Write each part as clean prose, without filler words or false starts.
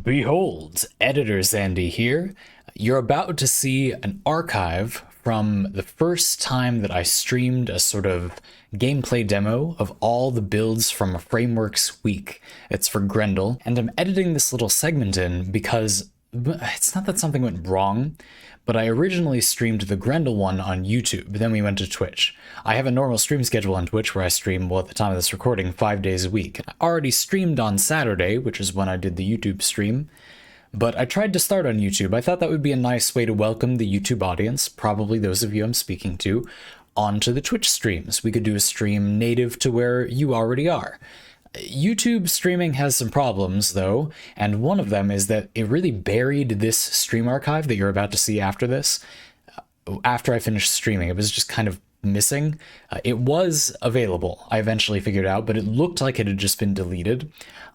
Behold, Editor Zandy here. You're about to see an archive from the first time that I streamed a sort of gameplay demo of all the builds from FrameWork's week. It's for Grendel, and I'm editing this little segment in because it's not that something went wrong, but I originally streamed the Grendel one on YouTube, then we went to Twitch. I have a normal stream schedule on Twitch where I stream, well, at the time of this recording, 5 days a week. I already streamed on Saturday, which is when I did the YouTube stream, but I tried to start on YouTube. I thought that would be a nice way to welcome the YouTube audience, probably those of you I'm speaking to, onto the Twitch streams. We could do a stream native to where you already are. YouTube streaming has some problems, though, and one of them is that it really buried this stream archive that you're about to see after this. After I finished streaming, it was just kind of missing. It was available, I eventually figured out, but it looked like it had just been deleted.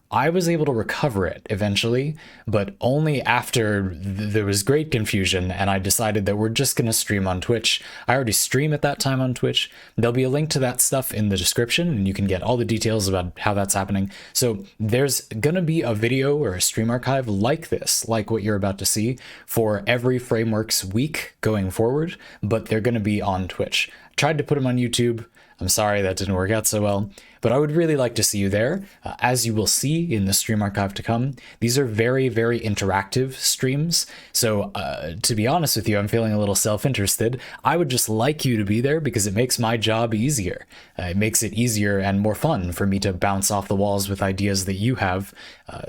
I was able to recover it eventually, but only after there was great confusion, and I decided that we're just going to stream on Twitch. I already stream at that time on Twitch. There'll be a link to that stuff in the description, and you can get all the details about how that's happening. So there's going to be a video or a stream archive like this, like what you're about to see, for every Frameworks week going forward, but they're going to be on Twitch. I tried to put them on YouTube. I'm sorry that didn't work out so well, but I would really like to see you there. As you will see in the stream archive to come, these are very, very interactive streams. So to be honest with you, I'm feeling a little self-interested. I would just like you to be there because it makes my job easier. It makes it easier and more fun for me to bounce off the walls with ideas that you have,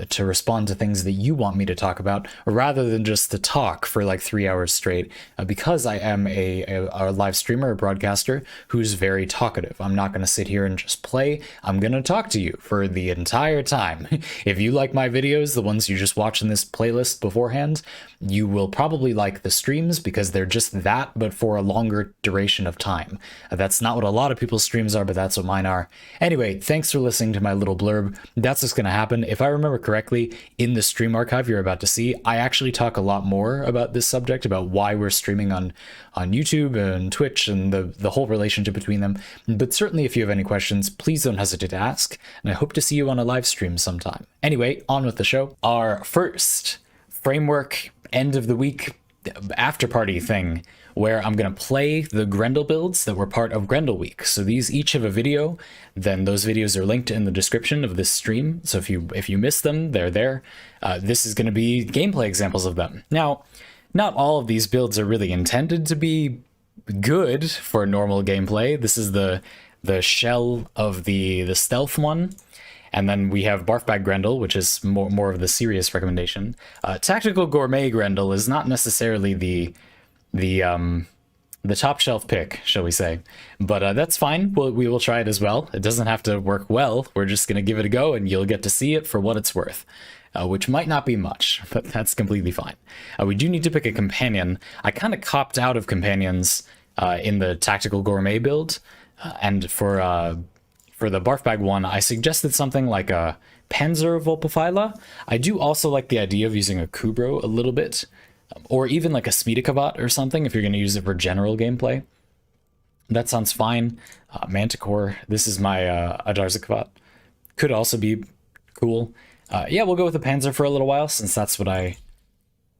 to respond to things that you want me to talk about, rather than just to talk for like 3 hours straight, because I am a live streamer, a broadcaster who's very talkative. I'm not going to sit here and just play. I'm going to talk to you for the entire time. If you like my videos, the ones you just watch in this playlist beforehand, you will probably like the streams because they're just that, but for a longer duration of time. That's not what a lot of people's streams are, but that's what mine are. Anyway, thanks for listening to my little blurb. That's what's going to happen. If I remember correctly, in the stream archive you're about to see, I actually talk a lot more about this subject, about why we're streaming on YouTube and Twitch and the whole relationship between them. But certainly if you have any questions, please don't hesitate to ask, and I hope to see you on a live stream sometime. Anyway, on with the show. Our first Framework end of the week after party thing, where I'm going to play the Grendel builds that were part of Grendel week. So these each have a video, then those videos are linked in the description of this stream. So if you missed them, they're there. This is going to be gameplay examples of them. Now, not all of these builds are really intended to be good for normal gameplay. This is the shell of the stealth one. And then we have Barf Bag Grendel, which is more of the serious recommendation. Tactical Gourmet Grendel is not necessarily the top shelf pick, shall we say. But that's fine. We will try it as well. It doesn't have to work well. We're just going to give it a go, and you'll get to see it for what it's worth. Which might not be much, but that's completely fine. We do need to pick a companion. I kind of copped out of companions in the Tactical Gourmet build, and for the Barf Bag one, I suggested something like a Panzer Volpophyla. I do also like the idea of using a Kubro a little bit, or even like a Smedekavat or something if you're going to use it for general gameplay. That sounds fine. Manticore, this is my Adarzakavat. Could also be cool. Yeah, we'll go with the Panzer for a little while, since that's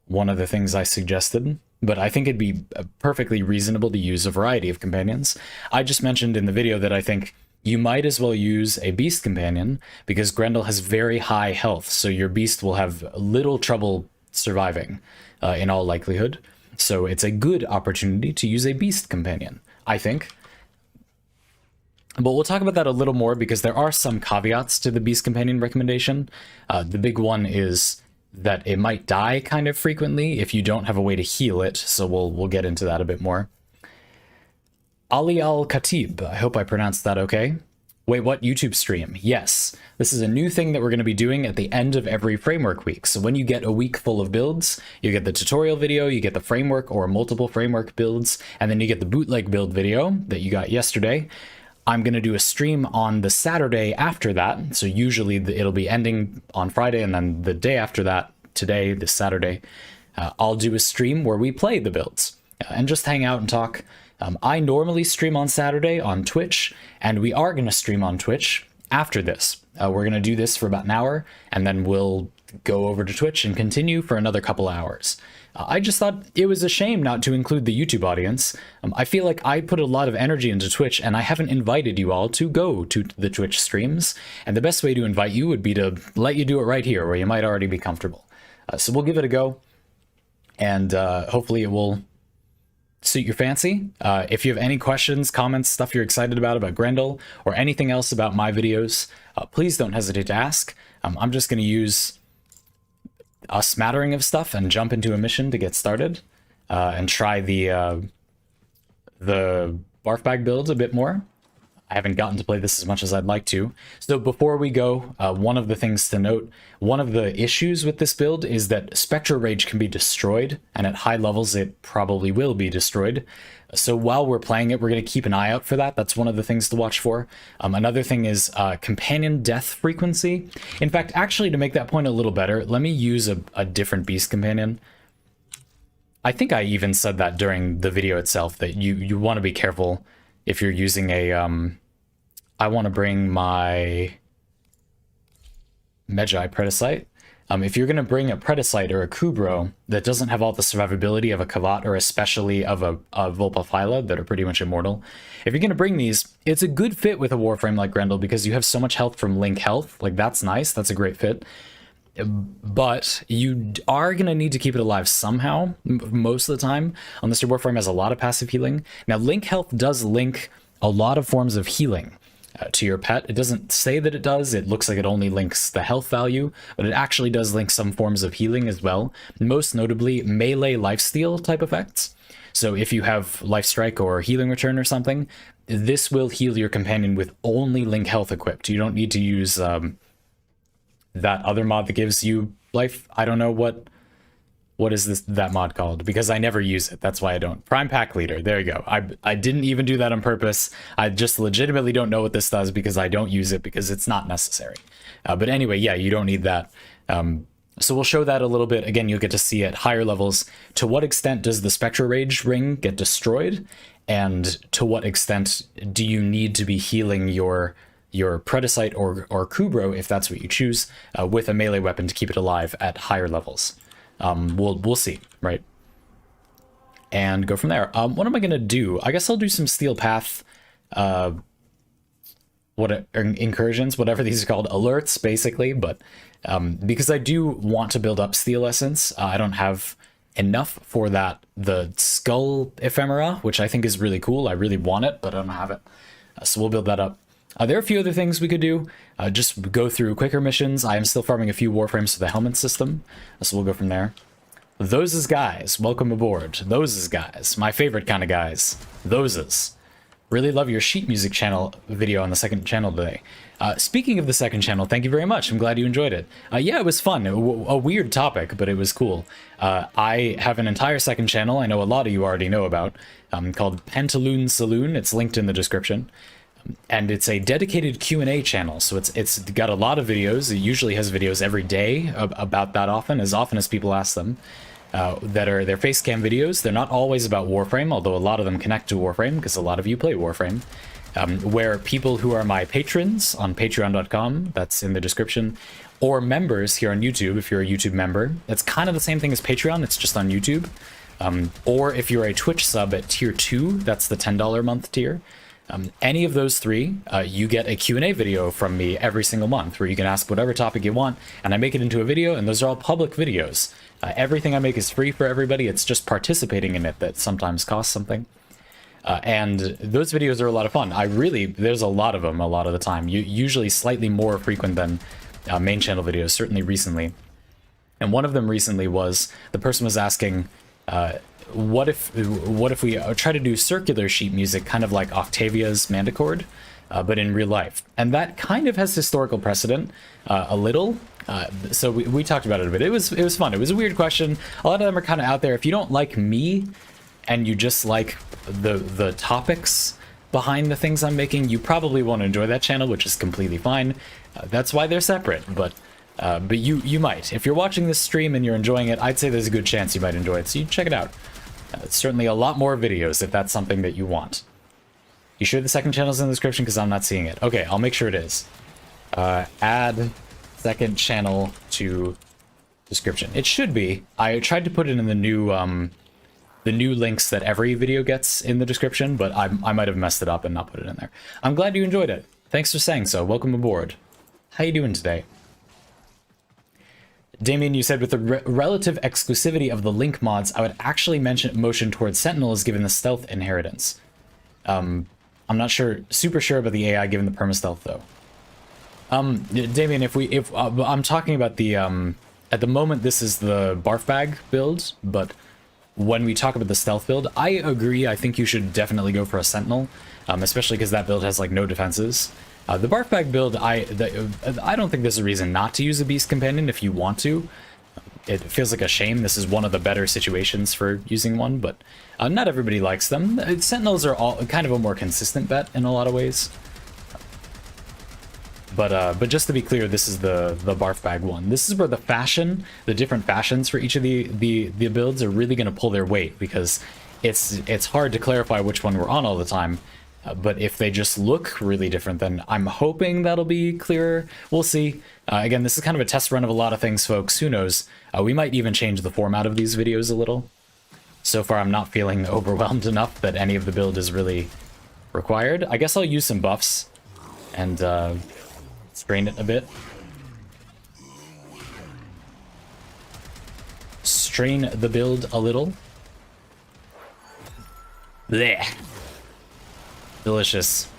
one of the things I suggested. But I think it'd be perfectly reasonable to use a variety of companions. I just mentioned in the video that I think you might as well use a beast companion, because Grendel has very high health, so your beast will have little trouble surviving in all likelihood. So it's a good opportunity to use a beast companion, I think. But we'll talk about that a little more, because there are some caveats to the beast companion recommendation. The big one is that it might die kind of frequently if you don't have a way to heal it, so we'll get into that a bit more. Ali Al-Khatib, I hope I pronounced that okay. Wait, what? YouTube stream? Yes. This is a new thing that we're going to be doing at the end of every Framework week. So when you get a week full of builds, you get the tutorial video, you get the Framework or multiple Framework builds, and then you get the bootleg build video that you got yesterday. I'm going to do a stream on the Saturday after that. So usually it'll be ending on Friday, and then the day after that, today, this Saturday, I'll do a stream where we play the builds and just hang out and talk. I normally stream on Saturday on Twitch, and we are going to stream on Twitch after this. We're going to do this for about an hour, and then we'll go over to Twitch and continue for another couple hours. I just thought it was a shame not to include the YouTube audience. I feel like I put a lot of energy into Twitch, and I haven't invited you all to go to the Twitch streams. And the best way to invite you would be to let you do it right here, where you might already be comfortable. So we'll give it a go, and hopefully it will suit your fancy. If you have any questions, comments, stuff you're excited about Grendel, or anything else about my videos, please don't hesitate to ask. I'm just going to use a smattering of stuff and jump into a mission to get started, and try the Barf Bag build a bit more. I haven't gotten to play this as much as I'd like to. So before we go, one of the things to note, one of the issues with this build is that Spectral Rage can be destroyed, and at high levels it probably will be destroyed. So while we're playing it, we're going to keep an eye out for that. That's one of the things to watch for. Another thing is companion death frequency. In fact, actually, to make that point a little better, let me use a different beast companion. I think I even said that during the video itself, that you want to be careful if you're using a... I want to bring my Magi Predicite. If you're going to bring a Predicite or a Kubro that doesn't have all the survivability of a Kavat, or especially of a Vulpaphyla that are pretty much immortal, if you're going to bring these, it's a good fit with a Warframe like Grendel because you have so much health from Link health. Like, that's nice. That's a great fit. But you are going to need to keep it alive somehow, most of the time, unless your Warframe has a lot of passive healing. Now, Link health does link a lot of forms of healing to your pet. It doesn't say that it does. It looks like it only links the health value, but it actually does link some forms of healing as well, most notably melee lifesteal type effects. So if you have Life Strike or Healing Return or something, this will heal your companion with only Link health equipped. You don't need to use that other mod that gives you life. I don't know what is that mod called, because I never use it. That's why I don't. Prime Pack Leader. There you go. I didn't even do that on purpose. I just legitimately don't know what this does because I don't use it because it's not necessary. But anyway, yeah, you don't need that. So we'll show that a little bit. Again, you'll get to see at higher levels to what extent does the Spectral Rage ring get destroyed, and to what extent do you need to be healing your Predicite or Kubro, if that's what you choose, with a melee weapon to keep it alive at higher levels. We'll see, right? And go from there. What am I gonna do? I guess I'll do some Steel Path, incursions, whatever these are called, alerts, basically. But because I do want to build up Steel Essence, I don't have enough for that. The Skull Ephemera, which I think is really cool. I really want it, but I don't have it. So we'll build that up. There are a few other things we could do. Just go through quicker missions. I am still farming a few Warframes for the helmet system, so we'll go from there. Those is guys, welcome aboard. Those is guys, my favorite kind of guys. Those is. Really love your sheet music channel video on the second channel today. Speaking of the second channel, thank you very much. I'm glad you enjoyed it. Yeah, it was fun. A weird topic, but it was cool. I have an entire second channel I know a lot of you already know about, called Pantaloon Saloon. It's linked in the description. And it's a dedicated Q&A channel, so it's got a lot of videos. It usually has videos every day about that often as people ask them. That are their face cam videos. They're not always about Warframe, although a lot of them connect to Warframe, because a lot of you play Warframe. Where people who are my patrons on patreon.com, that's in the description, or members here on YouTube, if you're a YouTube member, it's kind of the same thing as Patreon, it's just on YouTube. Or if you're a Twitch sub at tier 2, that's the $10 a month tier. Any of those three, you get a Q&A video from me every single month where you can ask whatever topic you want, and I make it into a video, and those are all public videos. Everything I make is free for everybody. It's just participating in it that sometimes costs something. And those videos are a lot of fun. There's a lot of them a lot of the time. Usually slightly more frequent than main channel videos, certainly recently. And one of them recently was, the person was asking, what if we try to do circular sheet music, kind of like Octavia's Manticord, but in real life? And that kind of has historical precedent, a little. So we talked about it a bit. It was fun. It was a weird question. A lot of them are kind of out there. If you don't like me, and you just like the topics behind the things I'm making, you probably won't enjoy that channel, which is completely fine. That's why they're separate. But you might. If you're watching this stream and you're enjoying it, I'd say there's a good chance you might enjoy it. So you check it out. It's certainly a lot more videos if that's something that you want. You sure the second channel's in the description? Because I'm not seeing it. Okay, I'll make sure it is. Add second channel to description. It should be. I tried to put it in the new links that every video gets in the description, but I might have messed it up and not put it in there. I'm glad you enjoyed it. Thanks for saying so. Welcome aboard. How you doing today? Damien, you said with the relative exclusivity of the link mods, I would actually motion towards Sentinels given the stealth inheritance. I'm not super sure about the AI given the perma-stealth though. Damien, if I'm talking about the at the moment this is the Barf Bag build, but when we talk about the stealth build, I agree. I think you should definitely go for a Sentinel, especially because that build has like no defenses. The Barf Bag build, I don't think there's a reason not to use a Beast Companion if you want to. It feels like a shame. This is one of the better situations for using one, but not everybody likes them. Sentinels are all kind of a more consistent bet in a lot of ways. But just to be clear, this is the Barf Bag one. This is where the different fashions for each of the builds are really going to pull their weight, because it's hard to clarify which one we're on all the time. But if they just look really different, then I'm hoping that'll be clearer. We'll see. Again, this is kind of a test run of a lot of things, folks. Who knows? We might even change the format of these videos a little. So far, I'm not feeling overwhelmed enough that any of the build is really required. I guess I'll use some buffs and strain it a bit. Strain the build a little. Blech. Delicious.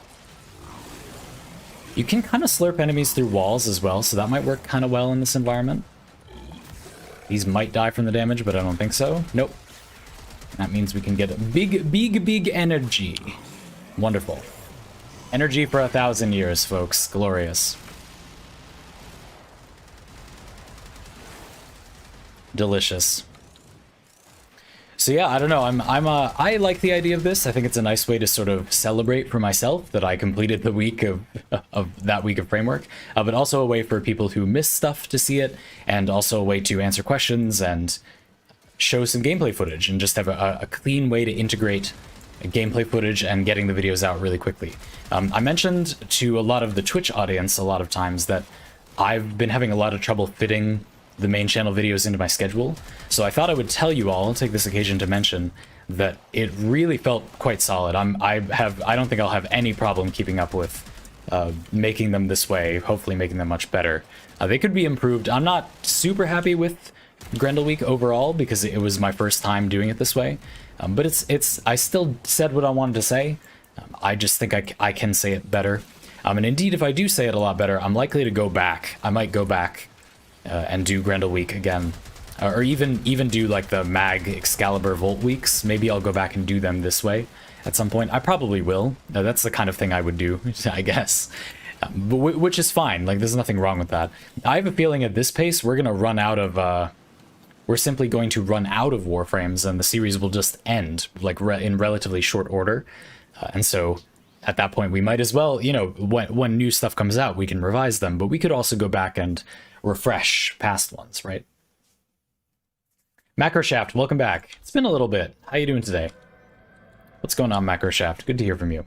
You can kind of slurp enemies through walls as well, so that might work kind of well in this environment. These might die from the damage, but I don't think so. Nope. That means we can get a big energy. Wonderful. Energy for 1,000 years, folks. Glorious. Delicious. So yeah, I don't know. I like the idea of this. I think it's a nice way to sort of celebrate for myself that I completed the week of that week of Framework, but also a way for people who miss stuff to see it, and also a way to answer questions and show some gameplay footage, and just have a clean way to integrate gameplay footage and getting the videos out really quickly. I mentioned to a lot of the Twitch audience a lot of times that I've been having a lot of trouble fitting the main channel videos into my schedule, so I thought I would tell you all, take this occasion to mention that it really felt quite solid. I don't think I'll have any problem keeping up with making them this way, hopefully making them much better. They could be improved. I'm not super happy with Grendel Week overall because it was my first time doing it this way, but I still said what I wanted to say. I just think I can say it better, and indeed if I do say it a lot better, I'm likely to go back. I might go back and do Grendel Week again, or even do like the Mag Excalibur Volt weeks. Maybe I'll go back and do them this way at some point. I probably will. That's the kind of thing I would do, I guess, which is fine. Like, there's nothing wrong with that. I have a feeling at this pace we're gonna run out of we're simply going to run out of Warframes, and the series will just end like in relatively short order, and so at that point we might as well, you know, when new stuff comes out, we can revise them, but we could also go back and refresh past ones, right? Macroshaft, welcome back. It's been a little bit. How you doing today? What's going on, Macroshaft? Good to hear from you.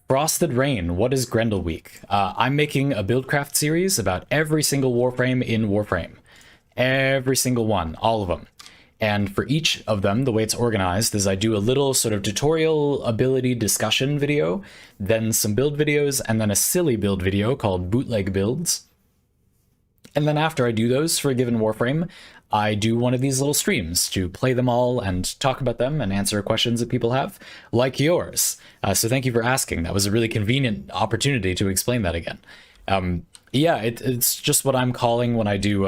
Frosted Rain, what is Grendel Week? I'm making a Buildcraft series about every single Warframe in Warframe. Every single one, all of them. And for each of them, the way it's organized is I do a little sort of tutorial ability discussion video, then some build videos, and then a silly build video called Bootleg Builds. And then after I do those for a given Warframe, I do one of these little streams to play them all and talk about them and answer questions that people have, like yours. So thank you for asking. That was a really convenient opportunity to explain that again. Yeah, it's just what I'm calling when I do,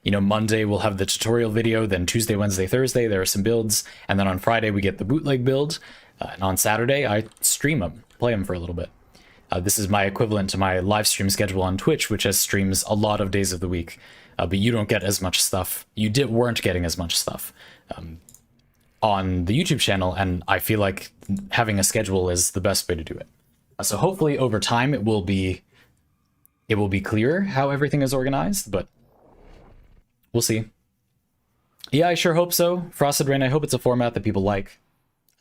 you know, Monday we'll have the tutorial video, then Tuesday, Wednesday, Thursday there are some builds, and then on Friday we get the bootleg build, and on Saturday I stream them, play them for a little bit. This is my equivalent to my live stream schedule on Twitch, which has streams a lot of days of the week, but you don't get as much stuff. You weren't getting as much stuff on the YouTube channel, and I feel like having a schedule is the best way to do it. So hopefully over time it will be clearer how everything is organized, but we'll see. Yeah, I sure hope so. Frosted Rain, I hope it's a format that people like.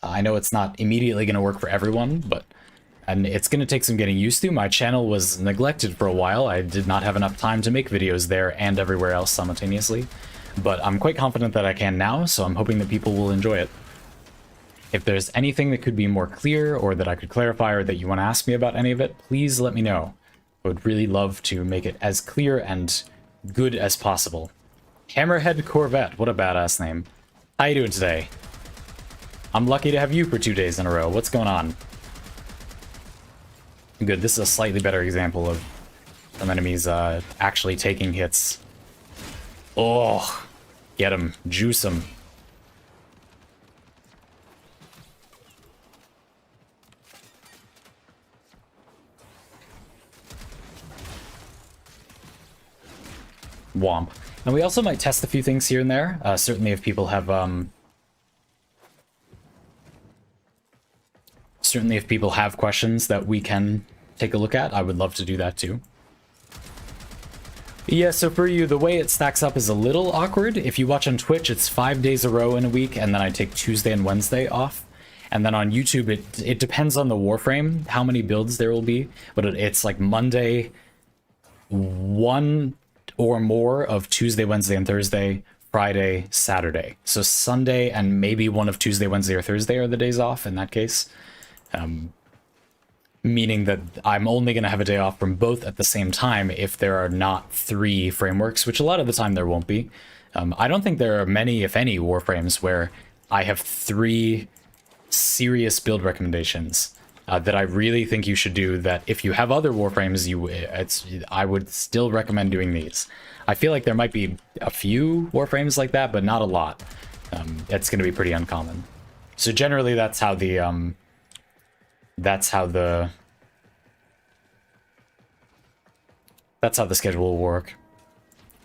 I know it's not immediately going to work for everyone, but and it's going to take some getting used to. My channel was neglected for a while. I did not have enough time to make videos there and everywhere else simultaneously, but I'm quite confident that I can now, so I'm hoping that people will enjoy it. If there's anything that could be more clear or that I could clarify or that you want to ask me about any of it, please let me know. I would really love to make it as clear and good as possible. Hammerhead Corvette, what a badass name. How you doing today? I'm lucky to have you for 2 days in a row. What's going on? Good, this is a slightly better example of some enemies actually taking hits. Oh, get him, juice him. Womp. And we also might test a few things here and there. Certainly if people have questions that we can take a look at, I would love to do that too. Yeah, so for you, the way it stacks up is a little awkward. If you watch on Twitch, it's 5 days a row in a week, and then I take Tuesday and Wednesday off. And then on YouTube, it depends on the Warframe, how many builds there will be. But it's like Monday, 1 or more of Tuesday, Wednesday, and Thursday, Friday, Saturday. So Sunday and maybe one of Tuesday, Wednesday, or Thursday are the days off in that case. Meaning that I'm only going to have a day off from both at the same time if there are not 3 frameworks, which a lot of the time there won't be. I don't think there are many, if any, Warframes where I have 3 serious build recommendations that I really think you should do, that if you have other Warframes, I would still recommend doing these. I feel like there might be a few Warframes like that, but not a lot. It's going to be pretty uncommon. So generally that's how the schedule will work.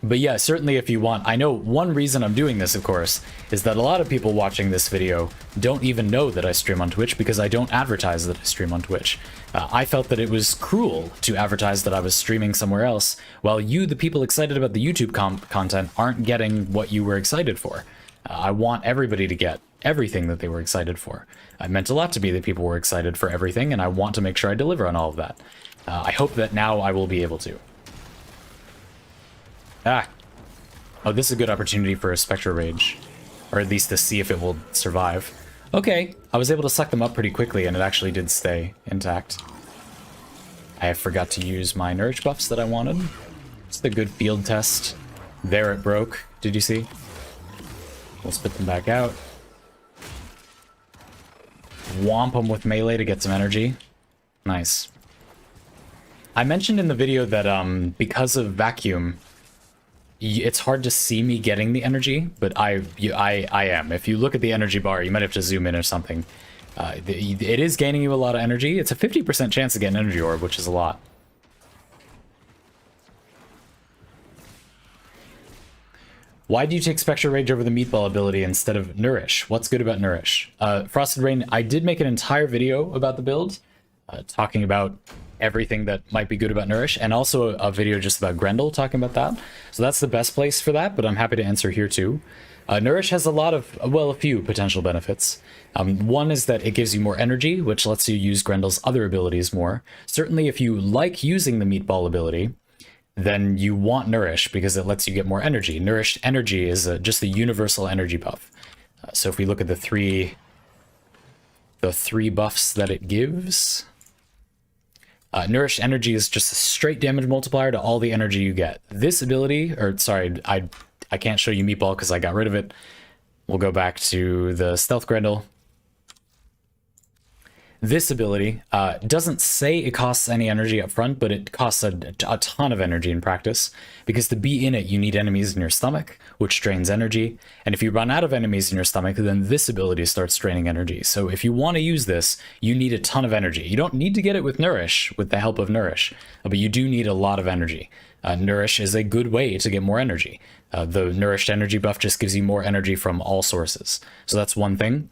But yeah, certainly if you want, I know one reason I'm doing this, of course, is that a lot of people watching this video don't even know that I stream on Twitch because I don't advertise that I stream on Twitch. I felt that it was cruel to advertise that I was streaming somewhere else, while you, the people excited about the YouTube content, aren't getting what you were excited for. I want everybody to get everything that they were excited for. It meant a lot to me that people were excited for everything, and I want to make sure I deliver on all of that. I hope that now I will be able to. Ah. Oh, this is a good opportunity for a Spectre Rage. Or at least to see if it will survive. Okay, I was able to suck them up pretty quickly, and it actually did stay intact. I forgot to use my nourish buffs that I wanted. It's the good field test. There it broke. Did you see? We'll spit them back out. Womp them with melee to get some energy. Nice. I mentioned in the video that because of vacuum, it's hard to see me getting the energy, but I am. If you look at the energy bar, you might have to zoom in or something. It is gaining you a lot of energy. It's a 50% chance to get an energy orb, which is a lot. Why do you take Spectre Rage over the Meatball ability instead of Nourish? What's good about Nourish? Frosted Rain, I did make an entire video about the build, talking about everything that might be good about Nourish, and also a video just about Grendel, talking about that. So that's the best place for that, but I'm happy to answer here too. Nourish has a lot of, well, a few potential benefits. One is that it gives you more energy, which lets you use Grendel's other abilities more. Certainly if you like using the Meatball ability, then you want Nourish because it lets you get more energy. Nourished energy is just a universal energy buff. So if we look at the three buffs that it gives, Nourished energy is just a straight damage multiplier to all the energy you get. This ability, or sorry, I can't show you Meatball because I got rid of it. We'll go back to the Stealth Grendel. This ability doesn't say it costs any energy up front, but it costs a ton of energy in practice, because to be in it, you need enemies in your stomach, which drains energy. And if you run out of enemies in your stomach, then this ability starts draining energy. So if you want to use this, you need a ton of energy. You don't need to get it with Nourish, with the help of Nourish, but you do need a lot of energy. Nourish is a good way to get more energy. The Nourished energy buff just gives you more energy from all sources. So that's one thing.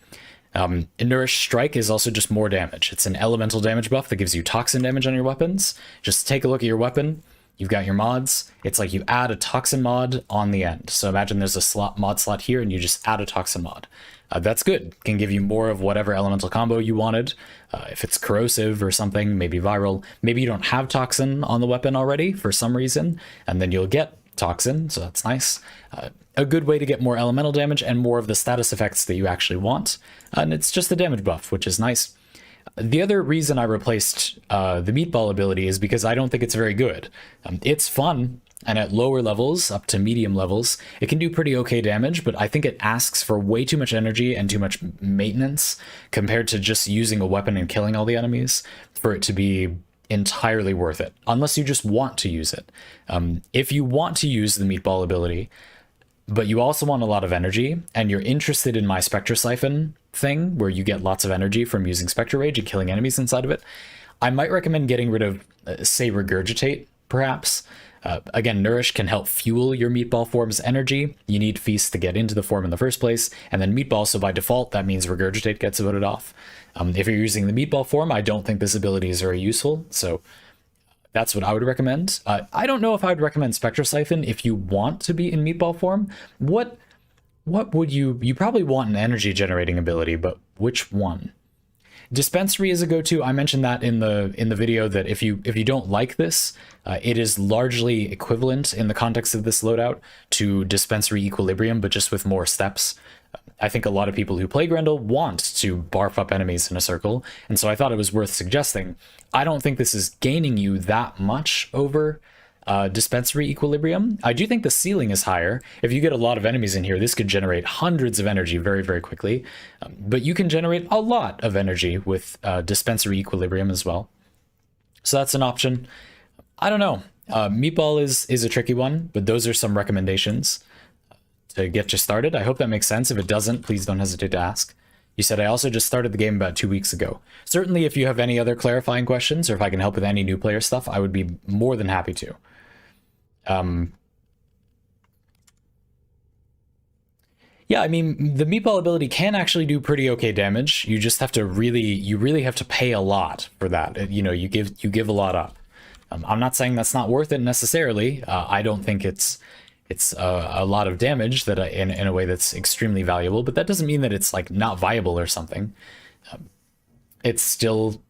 Nourished Strike is also just more damage. It's an elemental damage buff that gives you toxin damage on your weapons. Just take a look at your weapon. you've got your mods. It's like you add a toxin mod on the end. So imagine there's a mod slot here and you just add a toxin mod. That's good. Can give you more of whatever elemental combo you wanted. If it's corrosive or something, maybe viral. Maybe you don't have toxin on the weapon already for some reason, and then you'll get toxin, so that's nice. A good way to get more elemental damage and more of the status effects that you actually want. And it's just a damage buff, which is nice. The other reason I replaced the meatball ability is because I don't think it's very good. It's fun, and at lower levels, up to medium levels, it can do pretty okay damage, but I think it asks for way too much energy and too much maintenance compared to just using a weapon and killing all the enemies for it to be entirely worth it, unless you just want to use it. If you want to use the meatball ability, but you also want a lot of energy, and you're interested in my Spectre Siphon thing, where you get lots of energy from using Spectre Rage and killing enemies inside of it, I might recommend getting rid of, say, Regurgitate, perhaps. Again, Nourish can help fuel your meatball form's energy. You need Feast to get into the form in the first place, and then meatball, so by default, that means Regurgitate gets voted off. If you're using the meatball form, I don't think this ability is very useful, so that's what I would recommend. I don't know if I would recommend Spectre Siphon if you want to be in meatball form. What would you probably want an energy generating ability, but which one? Dispensary is a go-to. I mentioned that in the video that if you don't like this, it is largely equivalent in the context of this loadout to Dispensary Equilibrium, but just with more steps. I think a lot of people who play Grendel want to barf up enemies in a circle, and so I thought it was worth suggesting. I don't think this is gaining you that much over Dispensary Equilibrium. I do think the ceiling is higher. If you get a lot of enemies in here, this could generate hundreds of energy very, very quickly. But you can generate a lot of energy with Dispensary Equilibrium as well. So that's an option. I don't know. Meatball is a tricky one, but those are some recommendations to get you started. I hope that makes sense. If it doesn't, please don't hesitate to ask. You said, I also just started the game about 2 weeks ago. Certainly, if you have any other clarifying questions, or if I can help with any new player stuff, I would be more than happy to. Yeah, I mean, the meatball ability can actually do pretty okay damage. You just have to really have to pay a lot for that. You know, you give a lot up. I'm not saying that's not worth it necessarily. I don't think it's a lot of damage that in a way that's extremely valuable, but that doesn't mean that it's like not viable or something. It still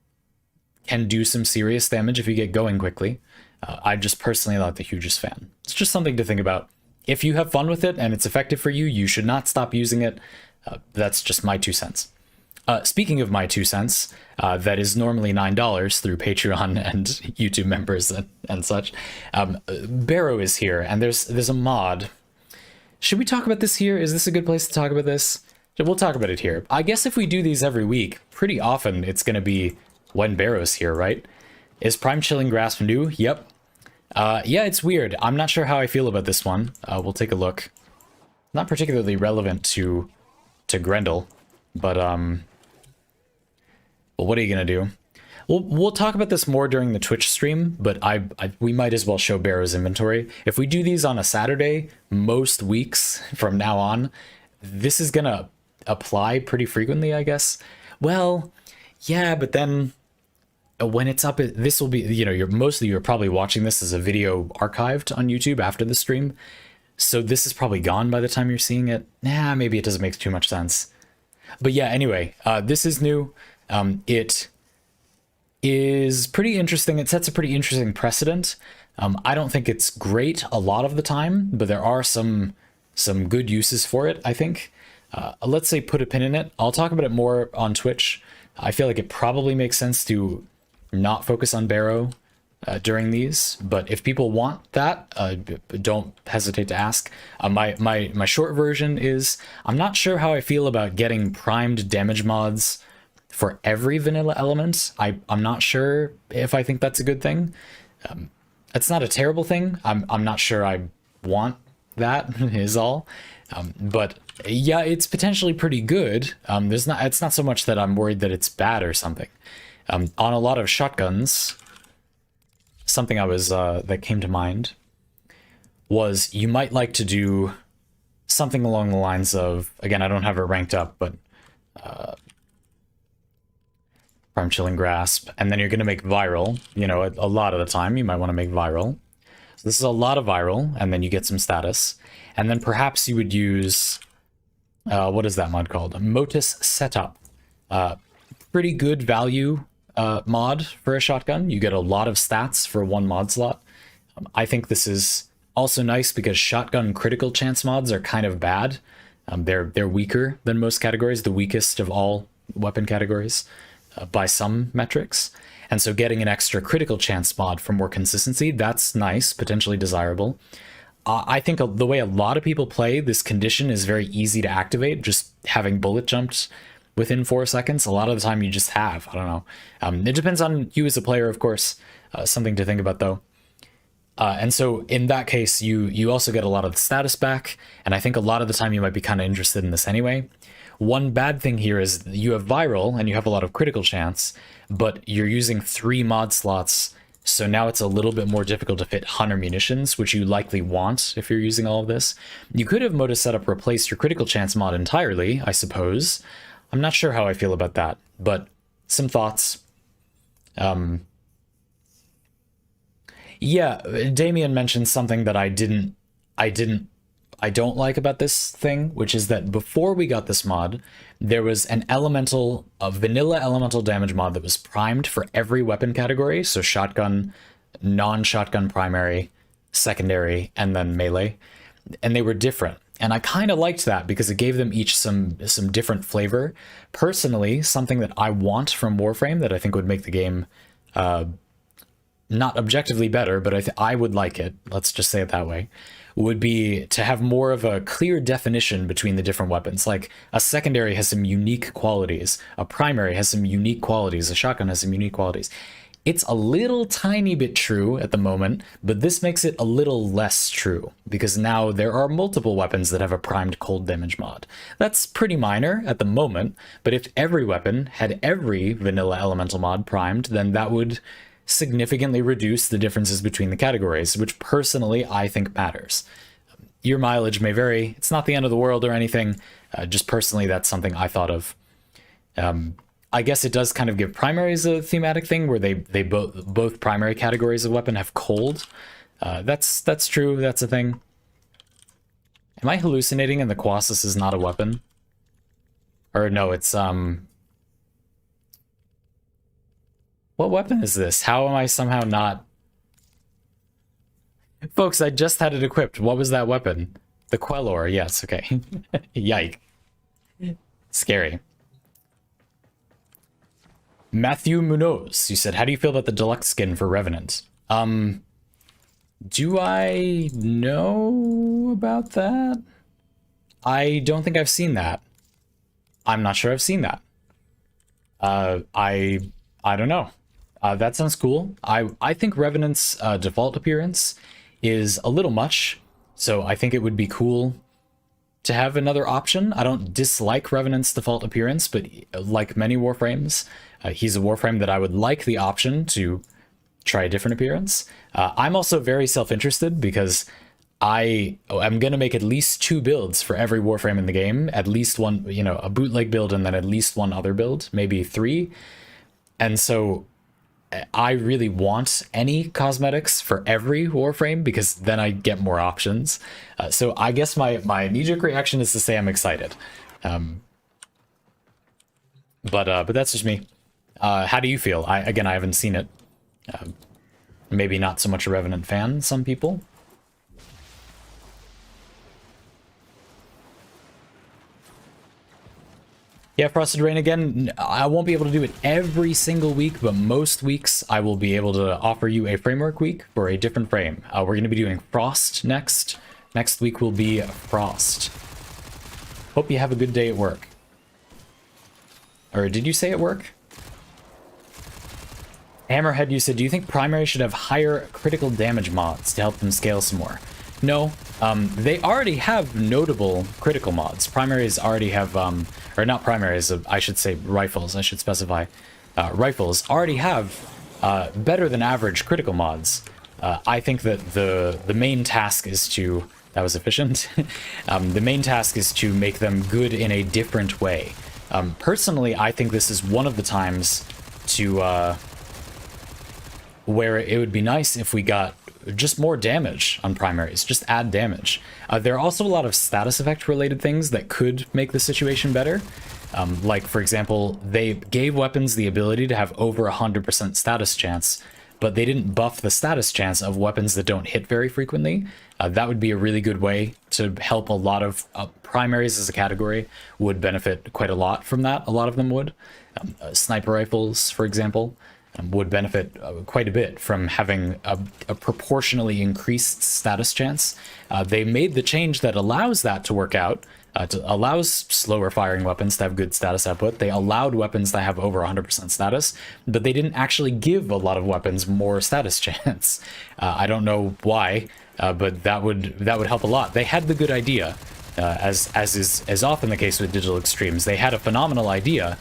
can do some serious damage if you get going quickly. I'm just personally not the hugest fan. It's just something to think about. If you have fun with it and it's effective for you, you should not stop using it. That's just my 2 cents. Speaking of my 2 cents, that is normally $9 through Patreon and YouTube members and such. Barrow is here, and there's a mod. Should we talk about this here? Is this a good place to talk about this? We'll talk about it here. I guess if we do these every week, pretty often it's going to be when Barrow's here, right? Is Prime Chilling Grasp new? Yep. Yeah, it's weird. I'm not sure how I feel about this one. We'll take a look. Not particularly relevant to Grendel, but well, what are you gonna do? We'll talk about this more during the Twitch stream, but we might as well show Barrow's inventory. If we do these on a Saturday, most weeks from now on, this is gonna apply pretty frequently, I guess. Well, yeah, but then when it's up, this will be, you know, you're probably watching this as a video archived on YouTube after the stream. So this is probably gone by the time you're seeing it. Nah, maybe it doesn't make too much sense. But yeah, anyway, this is new. It is pretty interesting. It sets a pretty interesting precedent. I don't think it's great a lot of the time, but there are some good uses for it, I think. Let's say put a pin in it. I'll talk about it more on Twitch. I feel like it probably makes sense to not focus on Barrow during these, but if people want that, don't hesitate to ask. My short version is, I'm not sure how I feel about getting primed damage mods for every vanilla element. I'm not sure if I think that's a good thing. It's not a terrible thing. I'm not sure I want that is all. But yeah, it's potentially pretty good. It's not so much that I'm worried that it's bad or something. On a lot of shotguns, something that came to mind was you might like to do something along the lines of, again, I don't have it ranked up, but Prime Chilling Grasp, and then you're going to make viral. You know, a lot of the time you might want to make viral. So this is a lot of viral, and then you get some status. And then perhaps you would use, what is that mod called? Motus Setup. Pretty good value mod for a shotgun. You get a lot of stats for one mod slot. I think this is also nice because shotgun critical chance mods are kind of bad. They're weaker than most categories, the weakest of all weapon categories by some metrics. And so getting an extra critical chance mod for more consistency, that's nice, potentially desirable. I think the way a lot of people play this condition is very easy to activate, just having bullet jumped within 4 seconds. A lot of the time you just have, I don't know. It depends on you as a player, of course. Something to think about, though. And so in that case, you also get a lot of the status back, and I think a lot of the time you might be kind of interested in this anyway. One bad thing here is you have viral, and you have a lot of critical chance, but you're using 3 mod slots, so now it's a little bit more difficult to fit hunter munitions, which you likely want if you're using all of this. You could have Motus Setup replace your critical chance mod entirely, I suppose. I'm not sure how I feel about that, but some thoughts. Yeah, Damien mentioned something that I don't like about this thing, which is that before we got this mod, there was a vanilla elemental damage mod that was primed for every weapon category. So shotgun, non-shotgun primary, secondary, and then melee. And they were different. And I kind of liked that because it gave them each some different flavor. Personally, something that I want from Warframe that I think would make the game not objectively better, but I would like it, let's just say it that way, would be to have more of a clear definition between the different weapons. Like a secondary has some unique qualities, a primary has some unique qualities, a shotgun has some unique qualities. It's a little tiny bit true at the moment, but this makes it a little less true because now there are multiple weapons that have a primed cold damage mod. That's pretty minor at the moment, but if every weapon had every vanilla elemental mod primed, then that would significantly reduce the differences between the categories, which personally I think matters. Your mileage may vary. It's not the end of the world or anything. Just personally, that's something I thought of. I guess it does kind of give primaries a thematic thing where they both primary categories of weapon have cold. That's true. That's a thing. Am I hallucinating and the Colossus is not a weapon? Or no, it's what weapon is this? How am I somehow not? Folks, I just had it equipped. What was that weapon? The Quellor. Yes, okay. Yike. Scary. Matthew Munoz, you said, how do you feel about the deluxe skin for Revenant? Do I know about that? I don't think I've seen that. I'm not sure I've seen that. I don't know. That sounds cool. I think Revenant's default appearance is a little much, so I think it would be cool to have another option. I don't dislike Revenant's default appearance, but like many Warframes, he's a Warframe that I would like the option to try a different appearance. I'm also very self-interested because I'm going to make at least 2 builds for every Warframe in the game. At least one, a bootleg build and then at least one other build, maybe 3. And so I really want any cosmetics for every Warframe because then I get more options. So I guess my knee-jerk reaction is to say I'm excited. But that's just me. How do you feel? I haven't seen it. Maybe not so much a Revenant fan, some people. Yeah, Frosted Rain again. I won't be able to do it every single week, but most weeks I will be able to offer you a framework week for a different frame. We're going to be doing Frost next. Next week will be Frost. Hope you have a good day at work. Or did you say at work? Hammerhead, you said, do you think primary should have higher critical damage mods to help them scale some more? No, they already have notable critical mods. Primaries already have, or not primaries, I should say rifles, I should specify. Rifles already have better than average critical mods. I think that the main task is to, that was efficient, the main task is to make them good in a different way. Personally, I think this is one of the times to, where it would be nice if we got just more damage on primaries, just add damage. There are also a lot of status effect related things that could make the situation better. Like, for example, they gave weapons the ability to have over 100% status chance, but they didn't buff the status chance of weapons that don't hit very frequently. That would be a really good way to help a lot of primaries as a category would benefit quite a lot from that. A lot of them would. Sniper rifles, for example, would benefit quite a bit from having a proportionally increased status chance. They made the change that allows that to work out, allows slower firing weapons to have good status output. They allowed weapons that have over 100% status, but they didn't actually give a lot of weapons more status chance. I don't know why, but that would help a lot. They had the good idea. As is often the case with digital extremes, they had a phenomenal idea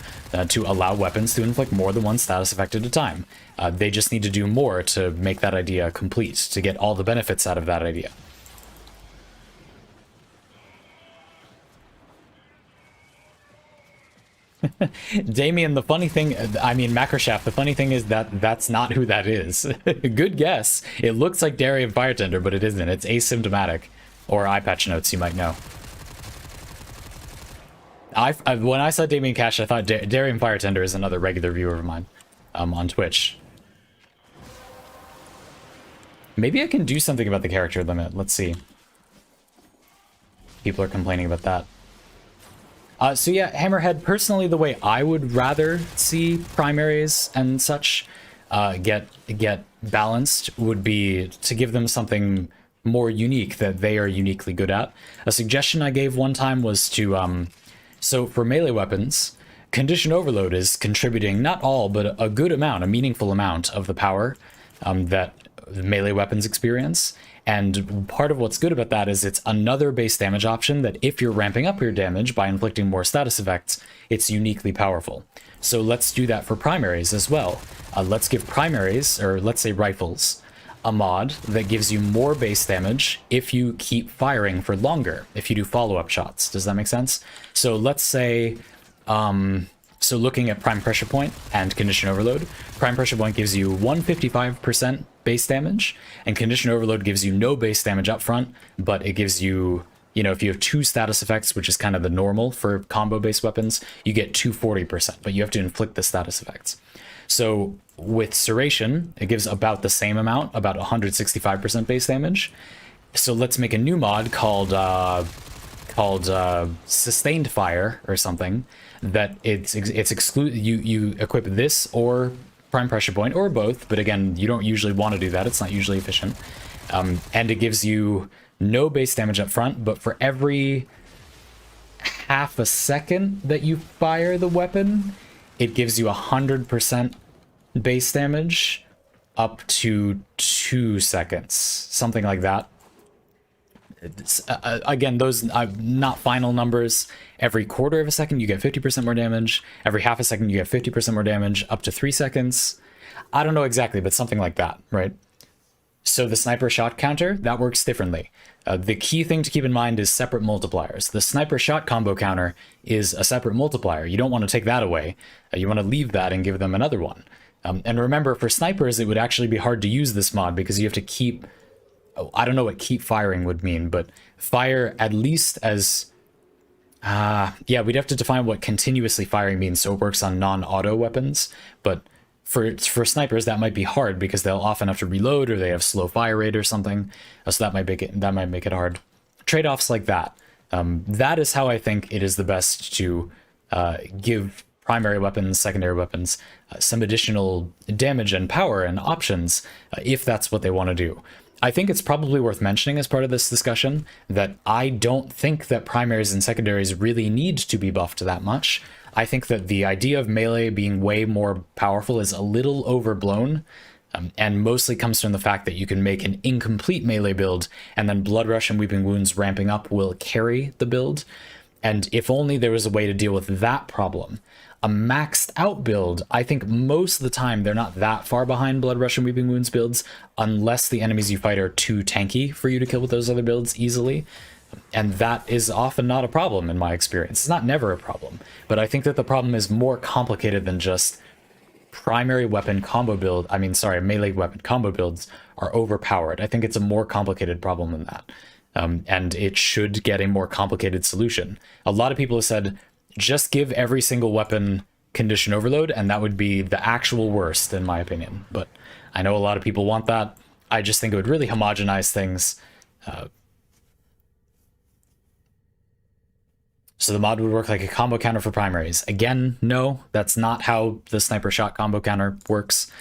to allow weapons to inflict more than one status effect at a time. They just need to do more to make that idea complete, to get all the benefits out of that idea. Damien, the funny thing, I mean, Macroshaft, the funny thing is that that's not who that is. Good guess. It looks like Darien Firetender, but it isn't. It's asymptomatic. Or eye patch notes, you might know. When I saw Damien Cash, I thought Darien Firetender is another regular viewer of mine on Twitch. Maybe I can do something about the character limit. Let's see. People are complaining about that. So yeah, Hammerhead, personally, the way I would rather see primaries and such get balanced would be to give them something more unique that they are uniquely good at. A suggestion I gave one time was to, so for melee weapons, condition overload is contributing not all, but a good amount, a meaningful amount of the power that melee weapons experience. And part of what's good about that is it's another base damage option that if you're ramping up your damage by inflicting more status effects, it's uniquely powerful. So let's do that for primaries as well. Let's give primaries, or let's say rifles, a mod that gives you more base damage if you keep firing for longer, if you do follow-up shots. Does that make sense? So let's say, so looking at Prime Pressure Point and Condition Overload, Prime Pressure Point gives you 155% base damage, and Condition Overload gives you no base damage up front, but it gives you, you know, if you have two status effects, which is kind of the normal for combo-based weapons, you get 240%, but you have to inflict the status effects. So with Serration, it gives about the same amount, about 165% base damage. So let's make a new mod called Sustained Fire or something, that it's you equip this or Prime Pressure Point or both, but again, you don't usually want to do that. It's not usually efficient. And it gives you no base damage up front, but for every half a second that you fire the weapon, it gives you 100% base damage up to 2 seconds, something like that. Again, those are not final numbers. Every quarter of a second, you get 50% more damage. Every half a second, you get 50% more damage, up to 3 seconds. I don't know exactly, but something like that, right? So the sniper shot counter, that works differently. The key thing to keep in mind is separate multipliers. The sniper shot combo counter is a separate multiplier. You don't want to take that away. You want to leave that and give them another one. And remember, for snipers, it would actually be hard to use this mod because you have to keep... I don't know what keep firing would mean, but fire at least as... yeah, we'd have to define what continuously firing means so it works on non-auto weapons. But for snipers, that might be hard because they'll often have to reload or they have slow fire rate or something. So that might make it hard. Trade-offs like that. That is how I think it is the best to give primary weapons, secondary weapons, some additional damage and power and options if that's what they want to do. I think it's probably worth mentioning as part of this discussion that I don't think that primaries and secondaries really need to be buffed that much. I think that the idea of melee being way more powerful is a little overblown, and mostly comes from the fact that you can make an incomplete melee build, and then Blood Rush and Weeping Wounds ramping up will carry the build. And if only there was a way to deal with that problem. A maxed out build, I think most of the time they're not that far behind Blood Rush and Weeping Wounds builds, unless the enemies you fight are too tanky for you to kill with those other builds easily. And that is often not a problem in my experience. It's not never a problem, but I think that the problem is more complicated than just primary weapon combo build. I mean, sorry, melee weapon combo builds are overpowered. I think it's a more complicated problem than that. And it should get a more complicated solution. A lot of people have said, just give every single weapon condition overload, and that would be the actual worst, in my opinion. But I know a lot of people want that. I just think it would really homogenize things. So the mod would work like a combo counter for primaries. Again, no, that's not how the sniper shot combo counter works.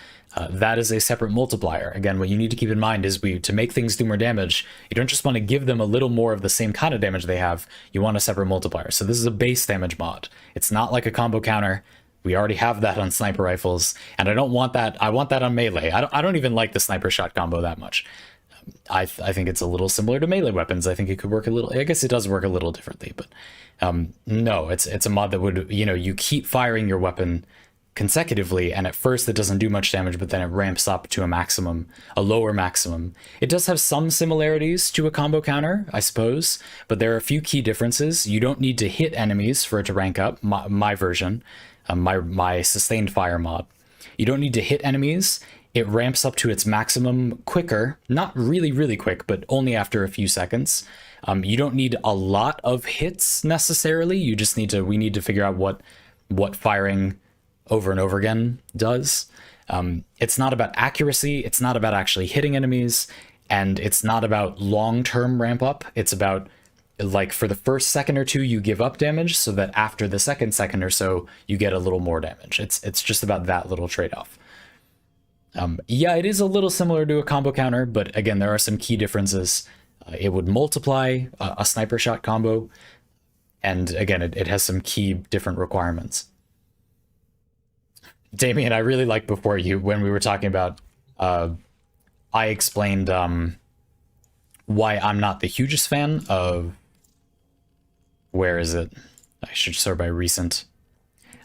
That is a separate multiplier. Again, what you need to keep in mind is to make things do more damage, you don't just want to give them a little more of the same kind of damage they have, you want a separate multiplier. So this is a base damage mod. It's not like a combo counter. We already have that on sniper rifles, and I don't want that. I want that on melee. I don't even like the sniper shot combo that much. I think it's a little similar to melee weapons. I think it could work a little, I guess it does work a little differently, but no, it's a mod that would, you keep firing your weapon consecutively, and at first it doesn't do much damage, but then it ramps up to a lower maximum. It does have some similarities to a combo counter, I suppose, but there are a few key differences. You don't need to hit enemies for it to rank up, my version, my sustained fire mod. You don't need to hit enemies. It ramps up to its maximum quicker, not really, really quick, but only after a few seconds. You don't need a lot of hits necessarily. You just we need to figure out what firing over and over again does. It's not about accuracy. It's not about actually hitting enemies, and it's not about long-term ramp up. It's about, like, for the first second or two, you give up damage so that after the second or so, you get a little more damage. It's just about that little trade-off. Yeah, it is a little similar to a combo counter, but again, there are some key differences. It would multiply a sniper shot combo, and again, it has some key different requirements. Damien, I really liked before when we were talking about, I explained why I'm not the hugest fan of, where is it? I should sort by recent.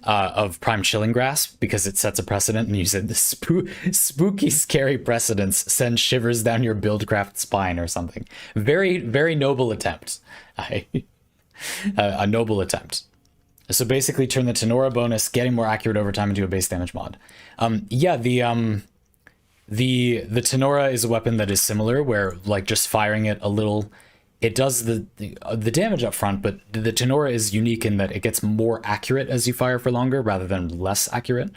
Of Prime Chilling Grasp, because it sets a precedent, and you said the spooky, scary precedents send shivers down your Buildcraft spine or something. Very, very noble attempt. A noble attempt. So basically turn the Tenora bonus, getting more accurate over time, into a base damage mod. Yeah, the Tenora is a weapon that is similar, where, like, just firing it a little, it does the damage up front, but the Tenora is unique in that it gets more accurate as you fire for longer rather than less accurate.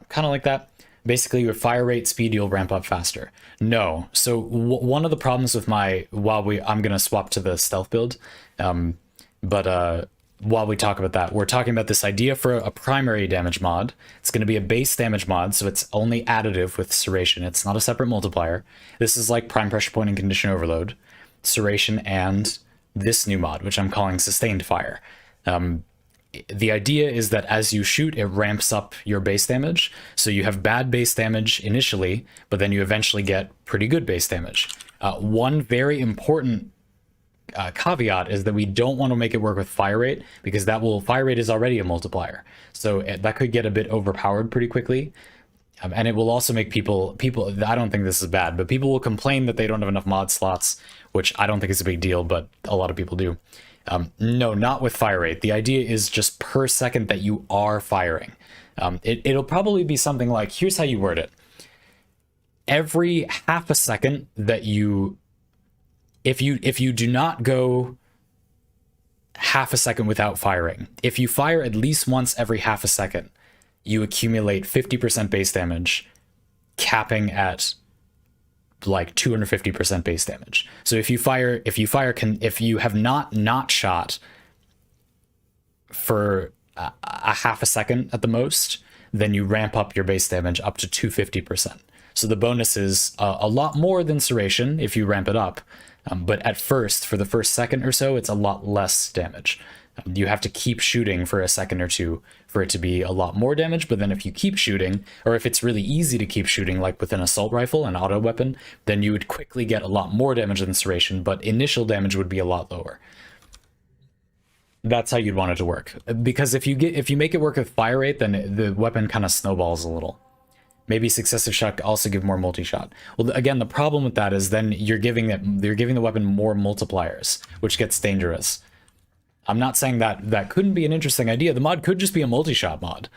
Kind of like that. Basically, your fire rate, speed, you'll ramp up faster. No. So one of the problems with I'm going to swap to the stealth build. While we talk about that, we're talking about this idea for a primary damage mod. It's going to be a base damage mod, so it's only additive with Serration. It's not a separate multiplier. This is like Prime Pressure Point and Condition Overload, Serration, and this new mod, which I'm calling Sustained Fire. The idea is that as you shoot, it ramps up your base damage. So you have bad base damage initially, but then you eventually get pretty good base damage. One very important caveat is that we don't want to make it work with fire rate, because fire rate is already a multiplier. So that could get a bit overpowered pretty quickly. And it will also make people, I don't think this is bad, but people will complain that they don't have enough mod slots, which I don't think is a big deal, but a lot of people do. No, not with fire rate. The idea is just per second that you are firing. It'll probably be something like, here's how you word it. Every half a second that if you do not go half a second without firing, if you fire at least once every half a second, you accumulate 50% base damage, capping at like 250% base damage. So if you have not shot for a half a second at the most, then you ramp up your base damage up to 250%. So the bonus is a lot more than Serration if you ramp it up. But at first, for the first second or so, it's a lot less damage. You have to keep shooting for a second or two for it to be a lot more damage, but then if you keep shooting, or if it's really easy to keep shooting, like with an assault rifle, an auto weapon, then you would quickly get a lot more damage than Serration, but initial damage would be a lot lower. That's how you'd want it to work. Because if you make it work with fire rate, then the weapon kind of snowballs a little. Maybe successive shot also give more multi-shot. Well, again, the problem with that is then you're giving the weapon more multipliers, which gets dangerous. I'm not saying that couldn't be an interesting idea. The mod could just be a multi-shot mod,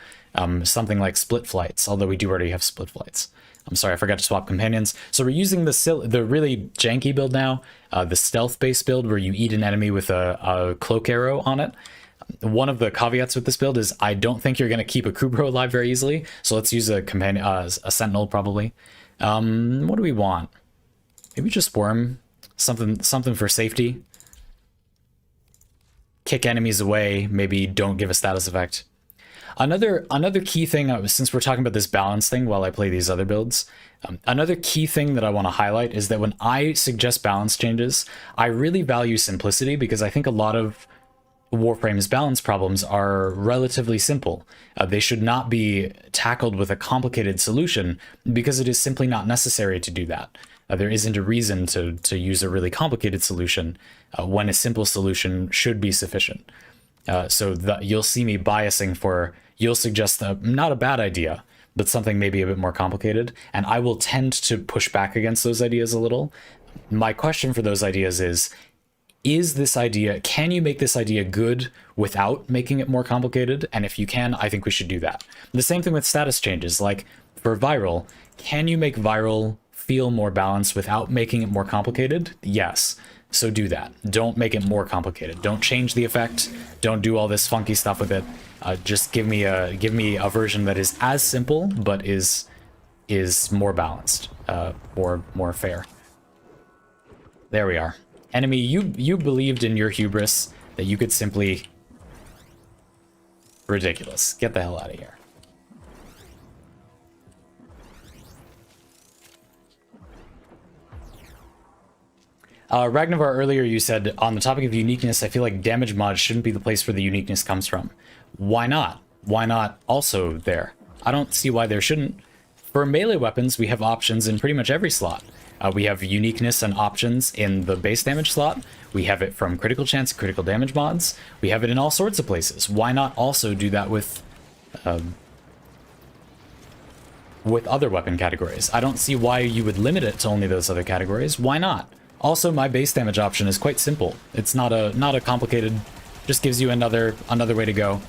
something like split flights, although we do already have split flights. I'm sorry, I forgot to swap companions. So we're using the really janky build now, the stealth-based build where you eat an enemy with a cloak arrow on it. One of the caveats with this build is I don't think you're going to keep a Kubro alive very easily, so let's use a companion, a sentinel probably. What do we want? Maybe just worm, something for safety. Kick enemies away, maybe don't give a status effect. Another key thing, since we're talking about this balance thing while I play these other builds, another key thing that I want to highlight is that when I suggest balance changes, I really value simplicity because I think a lot of Warframe's balance problems are relatively simple. They should not be tackled with a complicated solution because it is simply not necessary to do that. There isn't a reason to use a really complicated solution when a simple solution should be sufficient. So you'll see me biasing for, you'll suggest not a bad idea, but something maybe a bit more complicated, and I will tend to push back against those ideas a little. My question for those ideas is this idea, can you make this idea good without making it more complicated? And if you can, I think we should do that. The same thing with status changes, like for viral, can you make viral feel more balanced without making it more complicated? Yes. So do that. Don't make it more complicated. Don't change the effect. Don't do all this funky stuff with it. Just give me a version that is as simple but is more balanced or more fair. There we are. Enemy, you believed in your hubris that you could simply... Ridiculous. Get the hell out of here. Ragnavar, earlier you said, on the topic of uniqueness, I feel like damage mod shouldn't be the place where the uniqueness comes from. Why not? Why not also there? I don't see why there shouldn't. For melee weapons, we have options in pretty much every slot. We have uniqueness and options in the base damage slot. We have it from critical chance, critical damage mods. We have it in all sorts of places. Why not also do that with other weapon categories? I don't see why you would limit it to only those other categories. Why not? Also, my base damage option is quite simple. It's not a complicated, just gives you another way to go.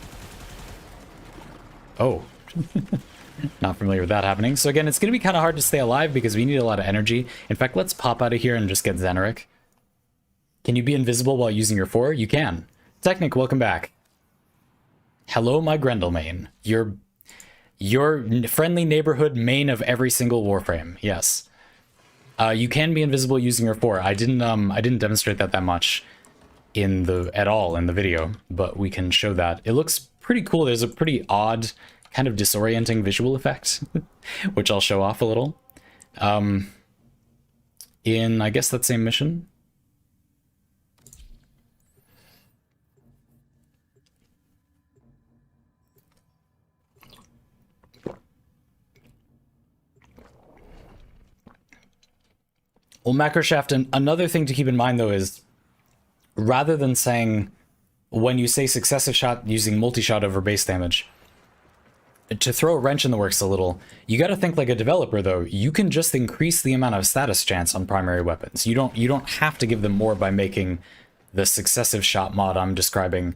Oh. Not familiar with that happening. So again, it's going to be kind of hard to stay alive because we need a lot of energy. In fact, let's pop out of here and just get Xeneric. Can you be invisible while using your 4? You can. Technic, welcome back. Hello, my Grendel main. Your friendly neighborhood main of every single Warframe. Yes. You can be invisible using your 4. I didn't demonstrate that much at all in the video, but we can show that. It looks pretty cool. There's a pretty odd, kind of disorienting visual effect, which I'll show off a little. In, I guess, that same mission. Well, Macroshaft, and another thing to keep in mind, though, is rather than saying, when you say successive shot using multi-shot over base damage, to throw a wrench in the works a little, you got to think like a developer, though. You can just increase the amount of status chance on primary weapons. You don't have to give them more by making the successive shot mod I'm describing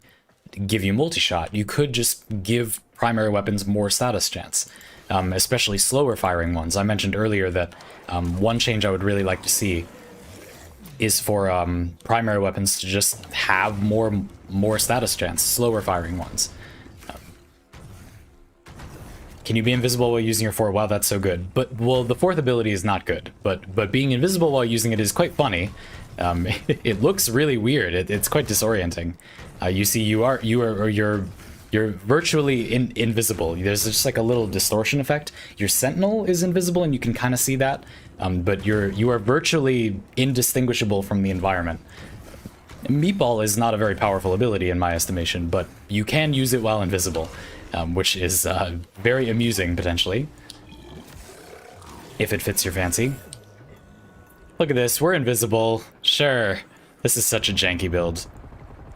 give you multi-shot. You could just give primary weapons more status chance, especially slower firing ones. I mentioned earlier that one change I would really like to see is for primary weapons to just have more status chance, slower firing ones. Can you be invisible while using your 4? Wow, that's so good. But, well, the 4th ability is not good. But being invisible while using it is quite funny. It looks really weird. It's quite disorienting. You see, you're virtually invisible. There's just like a little distortion effect. Your Sentinel is invisible, and you can kind of see that. But you are virtually indistinguishable from the environment. Meatball is not a very powerful ability in my estimation, but you can use it while invisible. Which is very amusing, potentially, if it fits your fancy. Look at this, we're invisible. Sure, this is such a janky build.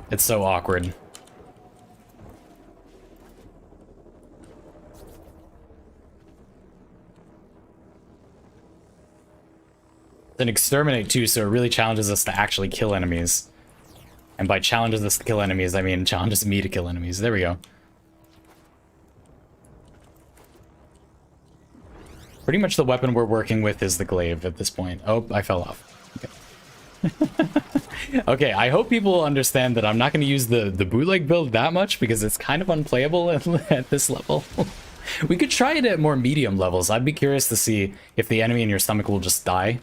It's so awkward. It's an exterminate too, so it really challenges us to actually kill enemies. And by challenges us to kill enemies, I mean challenges me to kill enemies. There we go. Pretty much the weapon we're working with is the glaive at this point. Oh, I fell off. Okay. Okay, I hope people understand that I'm not going to use the bootleg build that much because it's kind of unplayable at this level. We could try it at more medium levels. I'd be curious to see if the enemy in your stomach will just die.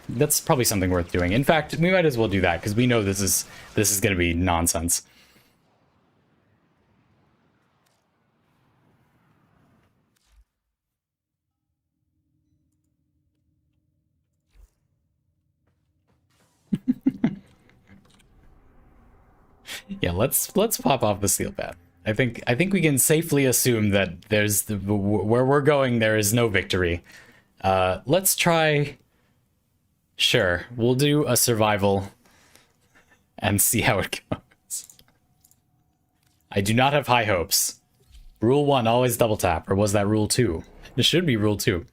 That's probably something worth doing. In fact, we might as well do that because we know this is going to be nonsense. Yeah, let's pop off the steel pad. I think we can safely assume that where we're going there is no victory. Let's try. Sure, we'll do a survival and see how it goes. I do not have high hopes. Rule 1, always double tap, or was that rule 2? It should be rule 2.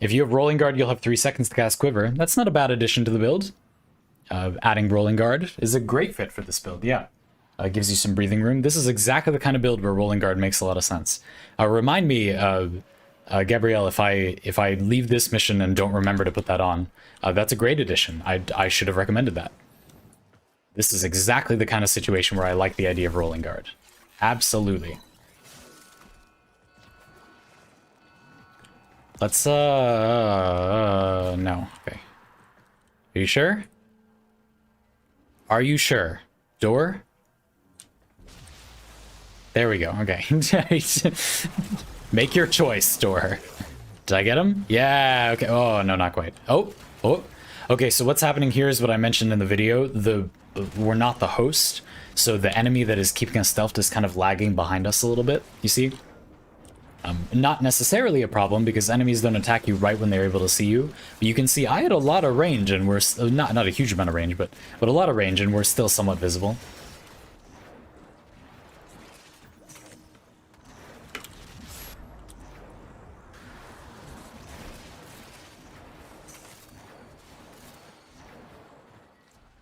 If you have Rolling Guard, you'll have 3 seconds to cast Quiver. That's not a bad addition to the build. Adding Rolling Guard is a great fit for this build, yeah. Gives you some breathing room. This is exactly the kind of build where Rolling Guard makes a lot of sense. Remind me, Gabrielle, if I leave this mission and don't remember to put that on, that's a great addition. I should have recommended that. This is exactly the kind of situation where I like the idea of Rolling Guard. Absolutely. Let's, no, okay. Are you sure? Are you sure? Door? There we go, okay. Make your choice, door. Did I get him? Yeah, okay. Oh, no, not quite. Oh. Okay, so what's happening here is what I mentioned in the video. We're not the host, so the enemy that is keeping us stealthed is kind of lagging behind us a little bit, you see? Not necessarily a problem because enemies don't attack you right when they're able to see you. But you can see I had a lot of range and we're not a huge amount of range, but a lot of range and we're still somewhat visible.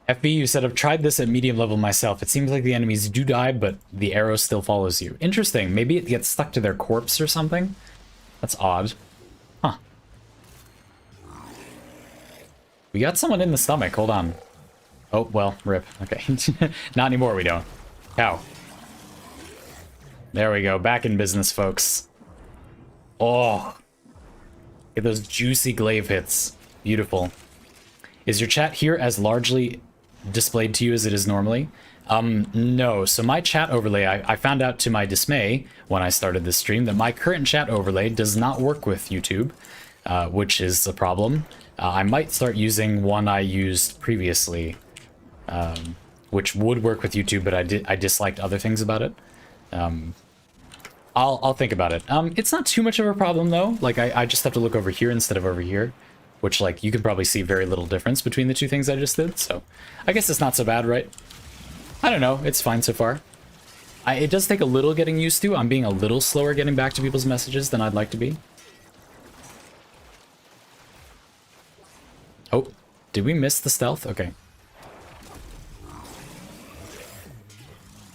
FB, you said, I've tried this at medium level myself. It seems like the enemies do die, but the arrow still follows you. Interesting. Maybe it gets stuck to their corpse or something? That's odd. Huh. We got someone in the stomach. Hold on. Oh, well, rip. Okay. Not anymore, we don't. Cow. There we go. Back in business, folks. Oh. Get those juicy glaive hits. Beautiful. Is your chat here as largely displayed to you as it is normally? No. So my chat overlay, I found out to my dismay when I started this stream that my current chat overlay does not work with YouTube, which is a problem. I might start using one I used previously, which would work with YouTube, but I disliked other things about it. I'll think about it. It's not too much of a problem though. Like I just have to look over here instead of over here. Which, like, you can probably see very little difference between the two things I just did, so I guess it's not so bad, right? I don't know, it's fine so far. It does take a little getting used to. I'm being a little slower getting back to people's messages than I'd like to be. Oh, did we miss the stealth? Okay.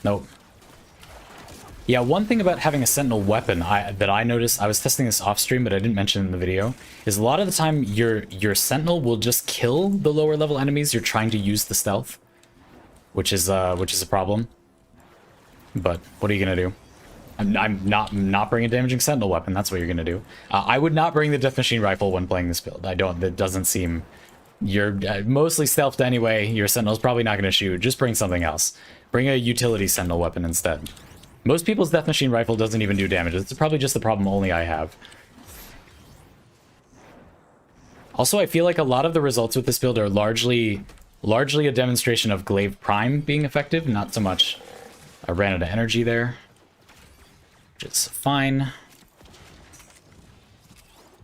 Nope. Yeah, one thing about having a sentinel weapon that I noticed, I was testing this off stream, but I didn't mention it in the video, is a lot of the time your sentinel will just kill the lower level enemies you're trying to use the stealth, which is a problem. But what are you gonna do? I'm not bringing a damaging sentinel weapon. That's what you're gonna do. I would not bring the death machine rifle when playing this build. I don't. It doesn't seem. You're mostly stealthed anyway. Your sentinel's probably not gonna shoot. Just bring something else. Bring a utility sentinel weapon instead. Most people's death machine rifle doesn't even do damage. It's probably just the problem only I have. Also, I feel like a lot of the results with this build are largely a demonstration of Glaive Prime being effective, not so much I ran out of energy there. Which is fine.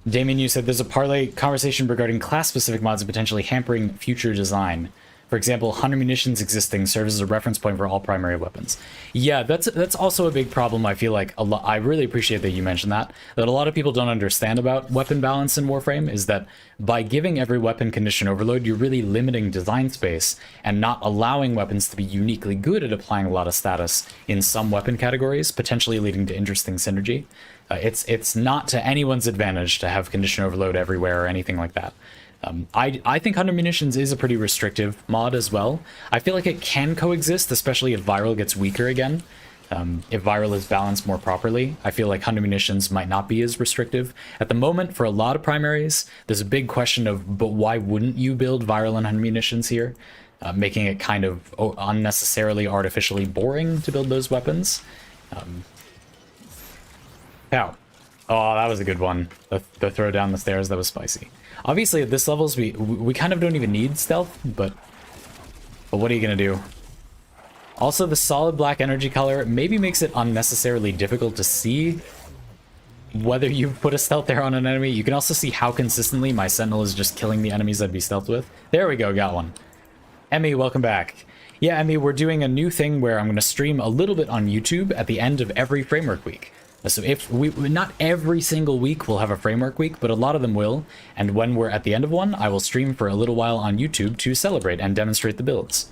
Damien, you said there's a parlay conversation regarding class-specific mods and potentially hampering future design. For example, 100 munitions existing serves as a reference point for all primary weapons. Yeah, that's also a big problem. I feel like I really appreciate that you mentioned that a lot of people don't understand about weapon balance in Warframe is that by giving every weapon condition overload, you're really limiting design space and not allowing weapons to be uniquely good at applying a lot of status in some weapon categories, potentially leading to interesting synergy. It's not to anyone's advantage to have condition overload everywhere or anything like that. I think 100 munitions is a pretty restrictive mod as well. I feel like it can coexist, especially if viral gets weaker again. If viral is balanced more properly, I feel like 100 munitions might not be as restrictive. At the moment, for a lot of primaries, there's a big question of, but why wouldn't you build viral and 100 munitions here? Making it kind of unnecessarily artificially boring to build those weapons. Ow. Oh, that was a good one. The throw down the stairs, that was spicy. Obviously, at this levels, we kind of don't even need stealth, but what are you going to do? Also, the solid black energy color maybe makes it unnecessarily difficult to see whether you put a stealth there on an enemy. You can also see how consistently my sentinel is just killing the enemies I'd be stealthed with. There we go, got one. Emmy, welcome back. Yeah, Emmy, we're doing a new thing where I'm going to stream a little bit on YouTube at the end of every Framework week. So if not every single week will have a Framework week, but a lot of them will. And when we're at the end of one, I will stream for a little while on YouTube to celebrate and demonstrate the builds.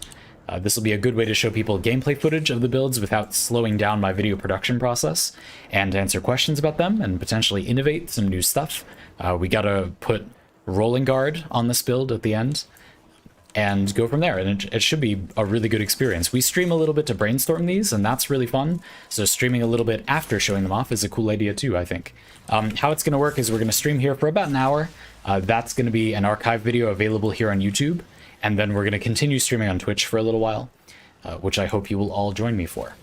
This will be a good way to show people gameplay footage of the builds without slowing down my video production process, and answer questions about them and potentially innovate some new stuff. We gotta put Rolling Guard on this build at the end and go from there, and it should be a really good experience. We stream a little bit to brainstorm these, and that's really fun. So streaming a little bit after showing them off is a cool idea too, I think. How it's going to work is we're going to stream here for about an hour. That's going to be an archive video available here on YouTube, and then we're going to continue streaming on Twitch for a little while, which I hope you will all join me for.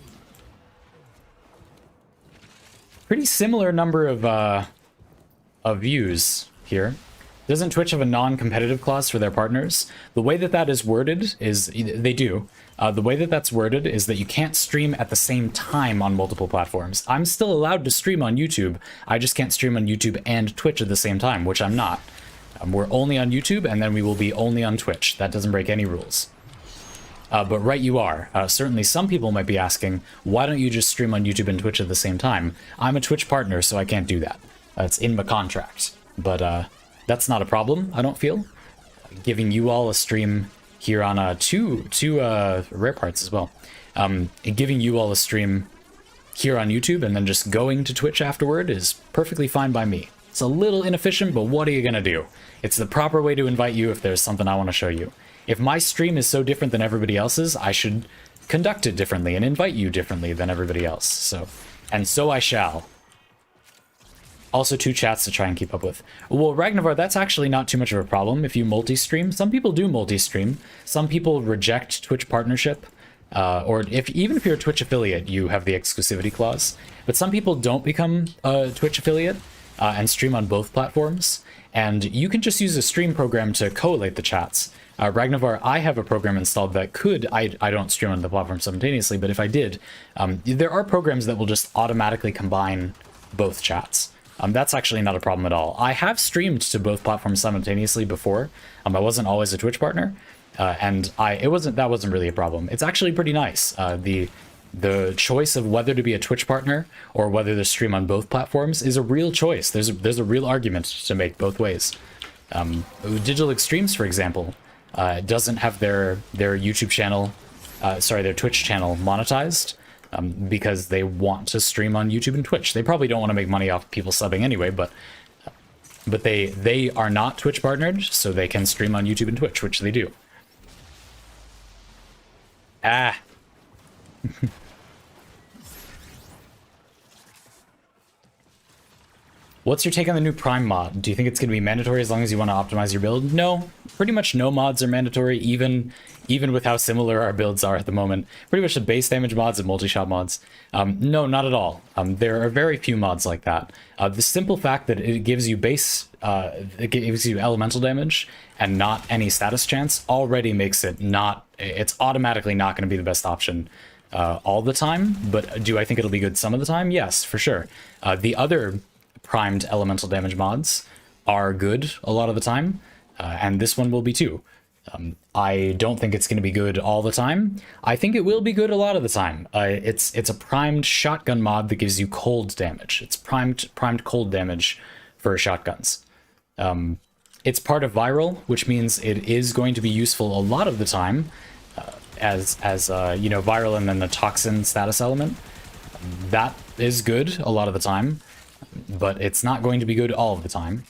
Pretty similar number of views here. Doesn't Twitch have a non-competitive clause for their partners? The way that that is worded is, they do. The way that that's worded is that you can't stream at the same time on multiple platforms. I'm still allowed to stream on YouTube. I just can't stream on YouTube and Twitch at the same time, which I'm not. We're only on YouTube, and then we will be only on Twitch. That doesn't break any rules. But right you are. Certainly some people might be asking, why don't you just stream on YouTube and Twitch at the same time? I'm a Twitch partner, so I can't do that. It's in my contract. But that's not a problem, I don't feel. Giving you all a stream here on two rare parts as well. Giving you all a stream here on YouTube and then just going to Twitch afterward is perfectly fine by me. It's a little inefficient, but what are you gonna do? It's the proper way to invite you if there's something I want to show you. If my stream is so different than everybody else's, I should conduct it differently and invite you differently than everybody else. So I shall. Also 2 chats to try and keep up with. Well, Ragnavar, that's actually not too much of a problem if you multi-stream. Some people do multi-stream. Some people reject Twitch partnership. Or even if you're a Twitch affiliate, you have the exclusivity clause. But some people don't become a Twitch affiliate and stream on both platforms. And you can just use a stream program to collate the chats. Ragnavar, I have a program installed that could, I don't stream on the platform simultaneously, but if I did, there are programs that will just automatically combine both chats. That's actually not a problem at all. I have streamed to both platforms simultaneously before. I wasn't always a Twitch partner, and that wasn't really a problem. It's actually pretty nice. The choice of whether to be a Twitch partner or whether to stream on both platforms is a real choice. There's a real argument to make both ways. Digital Extremes, for example, doesn't have their YouTube channel, their Twitch channel monetized. Because they want to stream on YouTube and Twitch. They probably don't want to make money off people subbing anyway, but they are not Twitch partnered, so they can stream on YouTube and Twitch, which they do. Ah. What's your take on the new Prime mod? Do you think it's going to be mandatory as long as you want to optimize your build? No, pretty much no mods are mandatory, even with how similar our builds are at the moment. Pretty much the base damage mods and multi-shot mods. No, not at all. There are very few mods like that. The simple fact that it gives you it gives you elemental damage and not any status chance already makes it it's automatically not going to be the best option all the time. But do I think it'll be good some of the time? Yes, for sure. The other primed elemental damage mods are good a lot of the time, and this one will be too. I don't think it's going to be good all the time. I think it will be good a lot of the time. It's a primed shotgun mod that gives you cold damage. It's primed cold damage for shotguns. It's part of viral, which means it is going to be useful a lot of the time, as you know, viral and then the toxin status element. That is good a lot of the time, but it's not going to be good all of the time.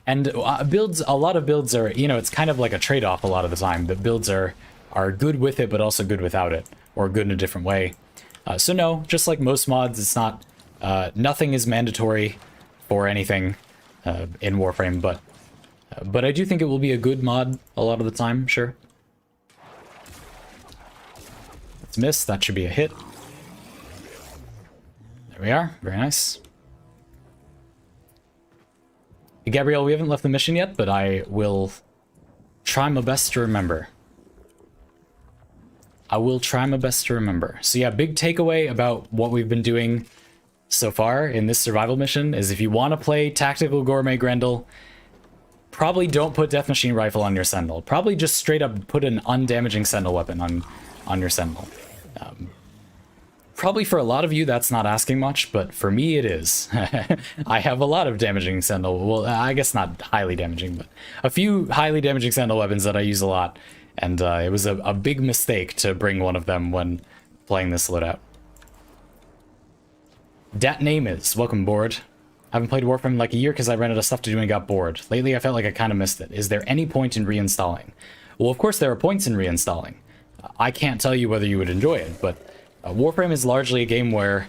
And builds, a lot of builds are, you know, it's kind of like a trade-off a lot of the time. That builds are good with it, but also good without it, or good in a different way. So no, just like most mods, it's not, nothing is mandatory for anything in Warframe, but I do think it will be a good mod a lot of the time, sure. Let's miss, that should be a hit. There we are, very nice. Gabrielle, we haven't left the mission yet, but I will try my best to remember. I will try my best to remember. So yeah, big takeaway about what we've been doing so far in this survival mission is if you want to play tactical Gourmet Grendel, probably don't put Death Machine Rifle on your Sentinel. Probably just straight up put an undamaging Sentinel weapon on your Sentinel. Probably for a lot of you, that's not asking much, but for me, it is. I have a lot of damaging Sentinel. Well, I guess not highly damaging, but a few highly damaging Sentinel weapons that I use a lot. And it was a big mistake to bring one of them when playing this loadout. Dat name is, welcome board. I haven't played Warframe in like a year because I ran out of stuff to do and got bored. Lately, I felt like I kind of missed it. Is there any point in reinstalling? Well, of course there are points in reinstalling. I can't tell you whether you would enjoy it, but Warframe is largely a game where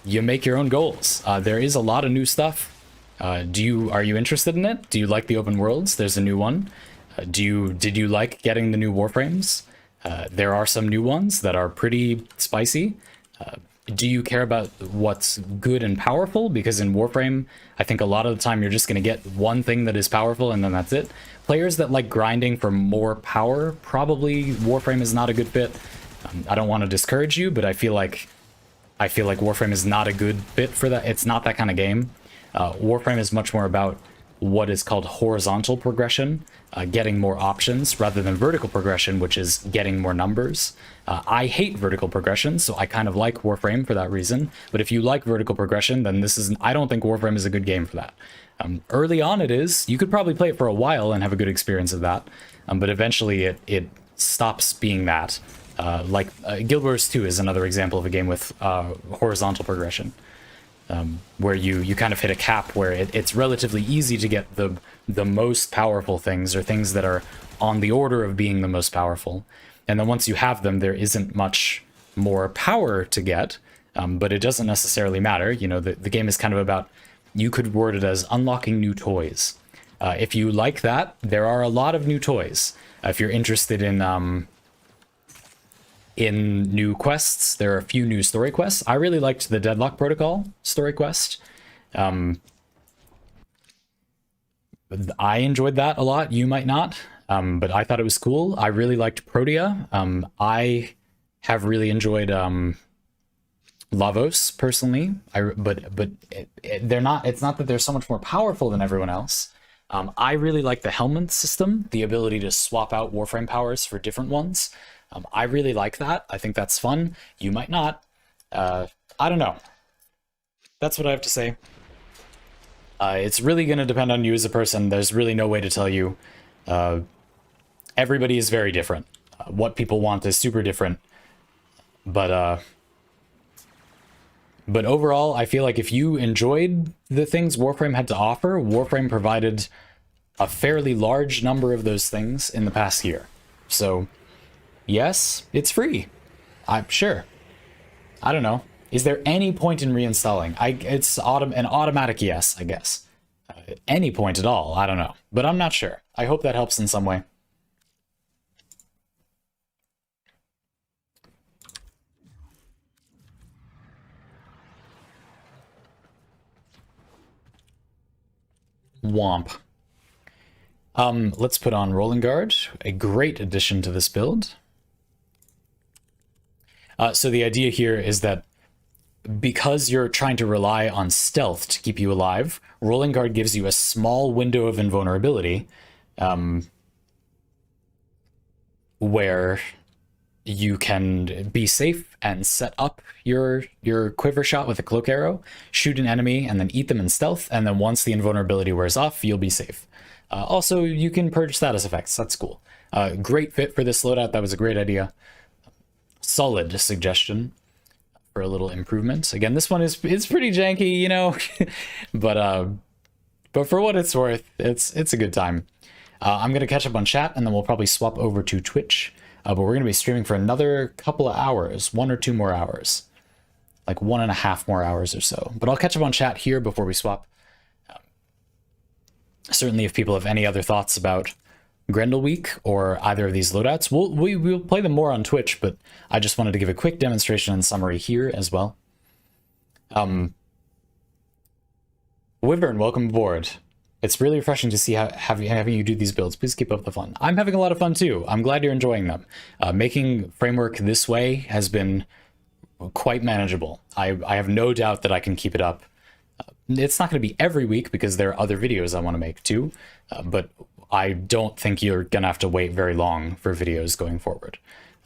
you make your own goals. There is a lot of new stuff. Are you interested in it? Do you like the open worlds? There's a new one. Did you like getting the new Warframes? There are some new ones that are pretty spicy. Do you care about what's good and powerful? Because in Warframe, I think a lot of the time you're just going to get one thing that is powerful and then that's it. Players that like grinding for more power, probably Warframe is not a good fit. I don't want to discourage you, but I feel like Warframe is not a good fit for that. It's not that kind of game. Warframe is much more about what is called horizontal progression, getting more options, rather than vertical progression, which is getting more numbers. I hate vertical progression, so I kind of like Warframe for that reason. But if you like vertical progression, then I don't think Warframe is a good game for that. Early on it is. You could probably play it for a while and have a good experience of that. But eventually it stops being that. Guild Wars 2 is another example of a game with horizontal progression, where you kind of hit a cap where it's relatively easy to get the most powerful things, or things that are on the order of being the most powerful. And then once you have them, there isn't much more power to get, but it doesn't necessarily matter. You know, the game is kind of about, you could word it as unlocking new toys. If you like that, there are a lot of new toys. If you're interested in new quests, there are a few new story quests. I really liked the Deadlock Protocol story quest. I enjoyed that a lot. You might not, but I thought it was cool. I really liked Protea. I have really enjoyed Lavos personally. They're not. It's not that they're so much more powerful than everyone else. I really like the Helmut system, the ability to swap out Warframe powers for different ones. I really like that. I think that's fun. You might not. I don't know. That's what I have to say. It's really going to depend on you as a person. There's really no way to tell you. Everybody is very different. What people want is super different. But overall, I feel like if you enjoyed the things Warframe had to offer, Warframe provided a fairly large number of those things in the past year. So yes, it's free. I'm sure. I don't know. Is there any point in reinstalling? It's an automatic yes, I guess. Any point at all, I don't know. But I'm not sure. I hope that helps in some way. Womp. Let's put on Rolling Guard, a great addition to this build. So the idea here is that because you're trying to rely on stealth to keep you alive, Rolling Guard gives you a small window of invulnerability where you can be safe and set up your quiver shot with a cloak arrow, shoot an enemy, and then eat them in stealth, and then once the invulnerability wears off, you'll be safe. Also, you can purge status effects. That's cool. Great fit for this loadout. That was a great idea. Solid suggestion for a little improvement. Again, this one is pretty janky, you know, but for what it's worth, it's a good time. I'm gonna catch up on chat, and then we'll probably swap over to Twitch. But we're gonna be streaming for another couple of hours, 1 or 2 more hours, like 1.5 more hours or so. But I'll catch up on chat here before we swap. Certainly, if people have any other thoughts about Grendel Week or either of these loadouts, we'll play them more on Twitch, but I just wanted to give a quick demonstration and summary here as well. Wyvern, welcome aboard. It's really refreshing to see having you do these builds. Please keep up the fun. I'm having a lot of fun too. I'm glad you're enjoying them. Making FrameWork this way has been quite manageable. I have no doubt that I can keep it up. It's not going to be every week because there are other videos I want to make too, but I don't think you're going to have to wait very long for videos going forward.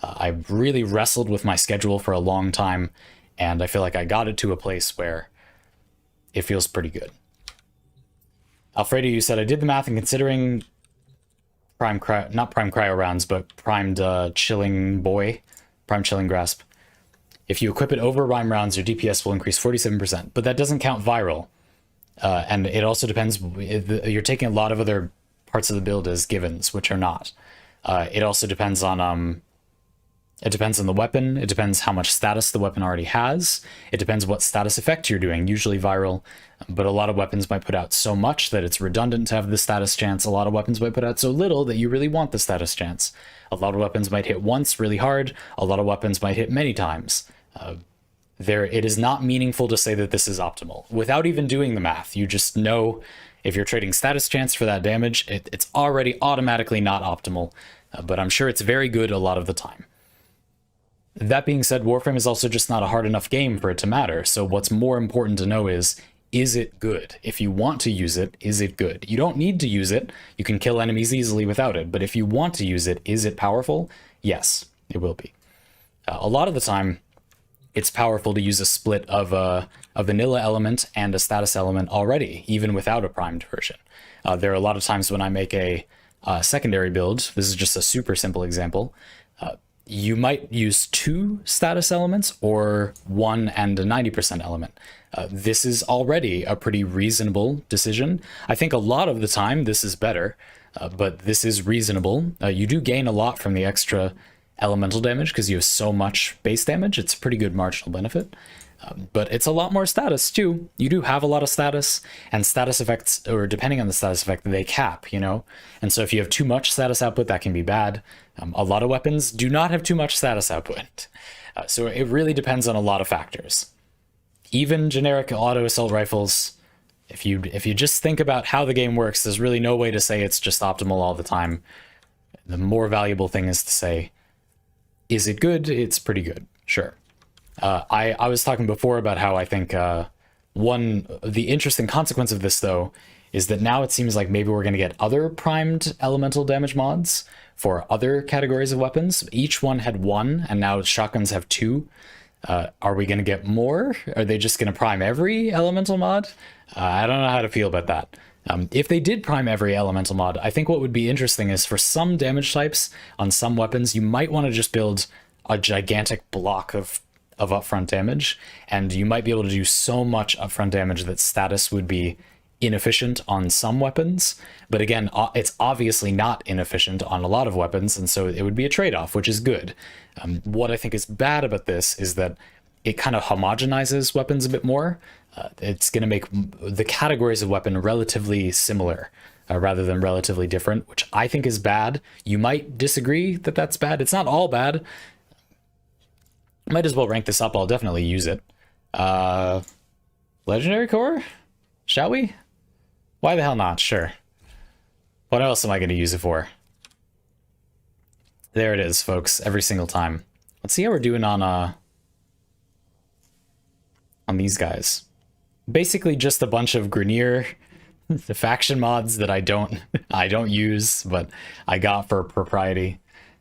I've really wrestled with my schedule for a long time, and I feel like I got it to a place where it feels pretty good. Alfredo, you said, I did the math and considering not prime cryo rounds, but primed chilling grasp. If you equip it over rhyme rounds, your DPS will increase 47%, but that doesn't count viral. And it also depends, you're taking a lot of other parts of the build as givens, which are not. It also depends on, it depends on the weapon. It depends how much status the weapon already has. It depends what status effect you're doing, usually viral, but a lot of weapons might put out so much that it's redundant to have the status chance. A lot of weapons might put out so little that you really want the status chance. A lot of weapons might hit once really hard. A lot of weapons might hit many times. It is not meaningful to say that this is optimal. Without even doing the math, you just know if you're trading status chance for that damage, it's already automatically not optimal, but I'm sure it's very good a lot of the time. That being said, Warframe is also just not a hard enough game for it to matter, so what's more important to know is it good? If you want to use it, is it good? You don't need to use it. You can kill enemies easily without it, but if you want to use it, is it powerful? Yes, it will be. A lot of the time, it's powerful to use a split of a vanilla element and a status element already, even without a primed version. There are a lot of times when I make a secondary build, this is just a super simple example, you might use 2 status elements or 1 and a 90% element. This is already a pretty reasonable decision. I think a lot of the time this is better, but this is reasonable. You do gain a lot from the extra elemental damage because you have so much base damage. It's a pretty good marginal benefit, but it's a lot more status too. You do have a lot of status, and status effects, or depending on the status effect, they cap, you know? And so if you have too much status output, that can be bad. A lot of weapons do not have too much status output. So it really depends on a lot of factors. Even generic auto assault rifles, if you just think about how the game works, there's really no way to say it's just optimal all the time. The more valuable thing is to say, is it good? It's pretty good, sure. I was talking before about how I think the interesting consequence of this, though, is that now it seems like maybe we're going to get other primed elemental damage mods for other categories of weapons. Each one had 1, and now shotguns have 2. Are we going to get more? Are they just going to prime every elemental mod? I don't know how to feel about that. If they did prime every elemental mod, I think what would be interesting is for some damage types on some weapons, you might want to just build a gigantic block of upfront damage, and you might be able to do so much upfront damage that status would be inefficient on some weapons. But again, it's obviously not inefficient on a lot of weapons, and so it would be a trade-off, which is good. What I think is bad about this is that it kind of homogenizes weapons a bit more. It's going to make the categories of weapon relatively similar rather than relatively different, which I think is bad. You might disagree that that's bad. It's not all bad. Might as well rank this up. I'll definitely use it. Legendary core? Shall we? Why the hell not? Sure. What else am I going to use it for? There it is, folks. Every single time. Let's see how we're doing on these guys. Basically just a bunch of Grenier, the faction mods that I don't use, but I got for propriety.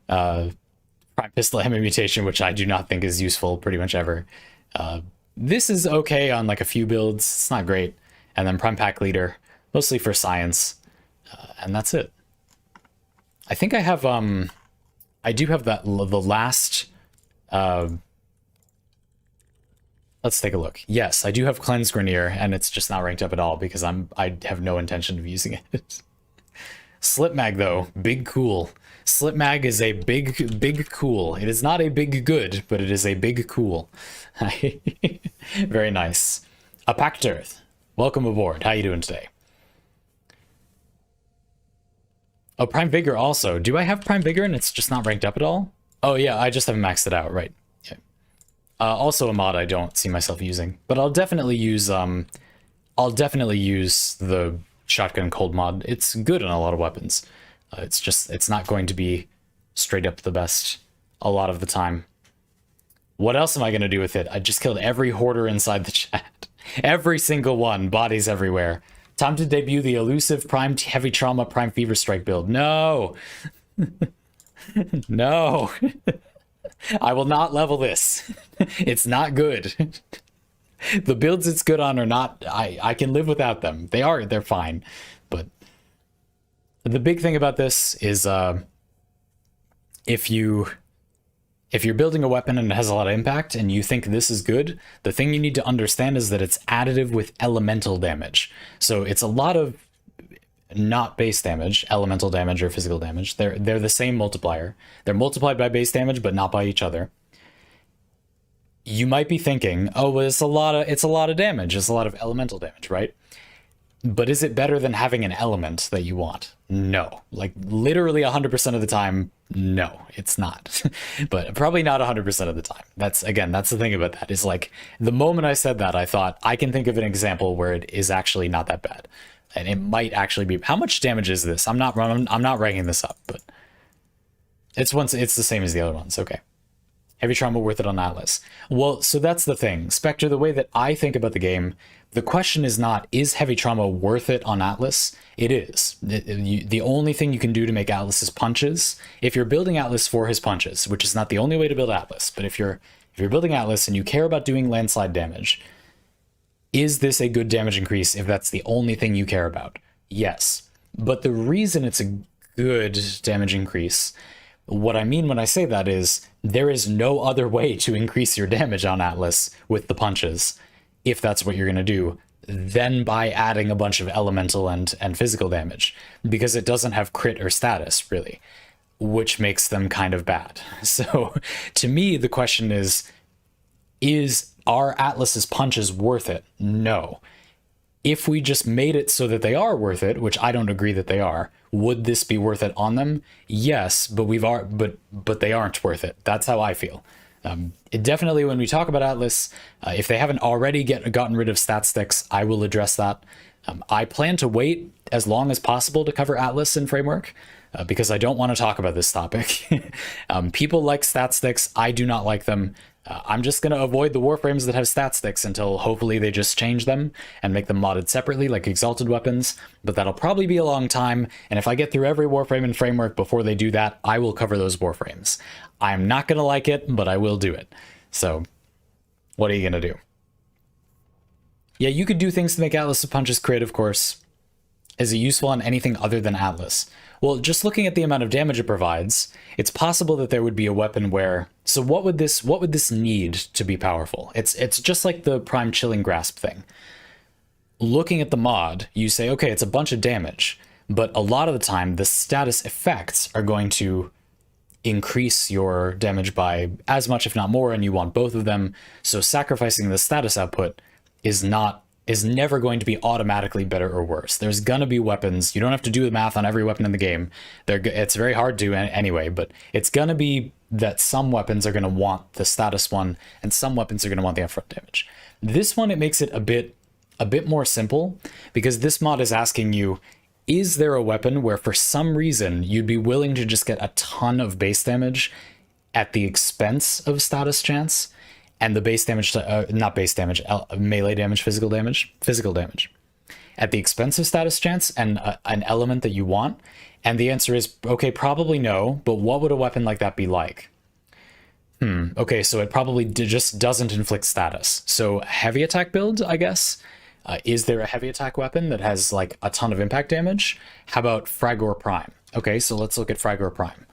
Prime Pistol Ammo Mutation, which I do not think is useful pretty much ever. This is okay on like a few builds. It's not great. And then Prime Pack Leader, mostly for science. And that's it. I think I have, I do have the last, let's take a look. Yes, I do have Cleanse Grenier, and it's just not ranked up at all because I have no intention of using it. Slip Mag though, big cool. Slip Mag is a big cool. It is not a big good, but it is a big cool. Very nice. A Packed Earth, welcome aboard. How you doing today? Oh, Prime Vigor also. Do I have Prime Vigor and it's just not ranked up at all? Oh yeah, I just haven't maxed it out, right. Yeah. Also a mod I don't see myself using, but I'll definitely use the Shotgun Cold mod. It's good on a lot of weapons. It's not going to be straight up the best a lot of the time. What else am I going to do with it? I just killed every hoarder inside the chat. Every single one, bodies everywhere. Time to debut the elusive Prime Heavy Trauma Prime Fever Strike build. No! No! I will not level this. It's not good. The builds it's good on are not... I can live without them. They're fine. But the big thing about this is if you're building a weapon and it has a lot of impact and you think this is good, the thing you need to understand is that it's additive with elemental damage. So it's a lot of not base damage, elemental damage or physical damage. They're the same multiplier. They're multiplied by base damage, but not by each other. You might be thinking, oh, well, it's a lot of damage. It's a lot of elemental damage, right? But is it better than having an element that you want? No. Like, literally 100% of the time, no, it's not. But probably not 100% of the time. That's the thing about that. Is like, the moment I said that, I thought, I can think of an example where it is actually not that bad. And it might actually be... How much damage is this? I'm not ranking this up, but... It's the same as the other ones, okay. Heavy Trauma worth it on Atlas. Well, so that's the thing. Spectre, the way that I think about the game, the question is not, is Heavy Trauma worth it on Atlas? It is. The only thing you can do to make Atlas is punches. If you're building Atlas for his punches, which is not the only way to build Atlas, but if you're building Atlas and you care about doing landslide damage, is this a good damage increase if that's the only thing you care about? Yes. But the reason it's a good damage increase, what I mean when I say that is, there is no other way to increase your damage on Atlas with the punches, if that's what you're going to do, than by adding a bunch of elemental and physical damage, because it doesn't have crit or status, really, which makes them kind of bad. So, to me, the question is are Atlas's punches worth it? No. If we just made it so that they are worth it, which I don't agree that they are, would this be worth it on them? Yes, but but they aren't worth it. That's how I feel. It definitely, when we talk about Atlas, if they haven't already gotten rid of stat sticks, I will address that. I plan to wait as long as possible to cover Atlas in FrameWork, because I don't want to talk about this topic. People like stat sticks. I do not like them. I'm just going to avoid the warframes that have stat sticks until hopefully they just change them and make them modded separately like exalted weapons, but that'll probably be a long time, and if I get through every warframe in FrameWork before they do that, I will cover those warframes. I'm not going to like it, but I will do it. So, what are you going to do? Yeah, you could do things to make Atlas of Punches crit, of course. Is it useful on anything other than Atlas? Well, just looking at the amount of damage it provides, it's possible that there would be a weapon where... So what would this need to be powerful? It's just like the Prime Chilling Grasp thing. Looking at the mod, you say, okay, it's a bunch of damage, but a lot of the time, the status effects are going to increase your damage by as much, if not more, and you want both of them, so sacrificing the status output is never going to be automatically better or worse. There's gonna be weapons. You don't have to do the math on every weapon in the game. It's very hard to anyway, but it's gonna be that some weapons are gonna want the status one, and some weapons are gonna want the upfront damage. This one, it makes it a bit more simple, because this mod is asking you, is there a weapon where for some reason you'd be willing to just get a ton of base damage at the expense of status chance? And the base damage, not base damage, melee damage, physical damage. at the expense of status chance and an element that you want? And the answer is, okay, probably no, but what would a weapon like that be like? Okay, so it probably just doesn't inflict status. So heavy attack build, I guess. Is there a heavy attack weapon that has like a ton of impact damage? How about Fragor Prime? Okay, so let's look at Fragor Prime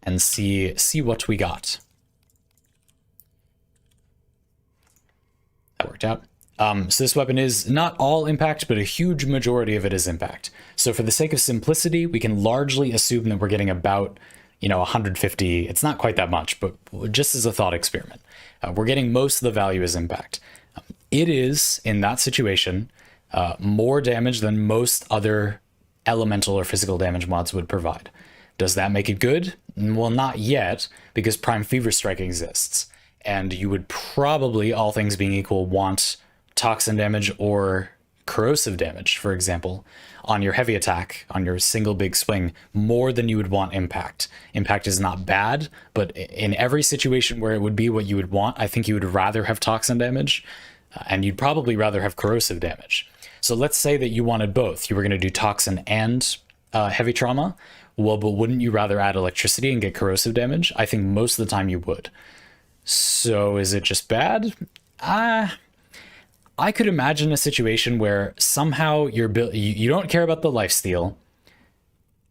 and see what we got. That worked out. So this weapon is not all impact, but a huge majority of it is impact. So for the sake of simplicity, we can largely assume that we're getting about 150. It's not quite that much, but just as a thought experiment, we're getting most of the value as impact. It is, in that situation, more damage than most other elemental or physical damage mods would provide. Does that make it good? Well, not yet, because Prime Fever Strike exists. And you would probably, all things being equal, want toxin damage or corrosive damage, for example, on your heavy attack, on your single big swing, more than you would want impact. Impact is not bad, but in every situation where it would be what you would want, I think you would rather have toxin damage, and you'd probably rather have corrosive damage. So let's say that you wanted both. You were going to do toxin and heavy trauma. Well, but wouldn't you rather add electricity and get corrosive damage? I think most of the time you would. So is it just bad? I could imagine a situation where somehow you don't care about the lifesteal,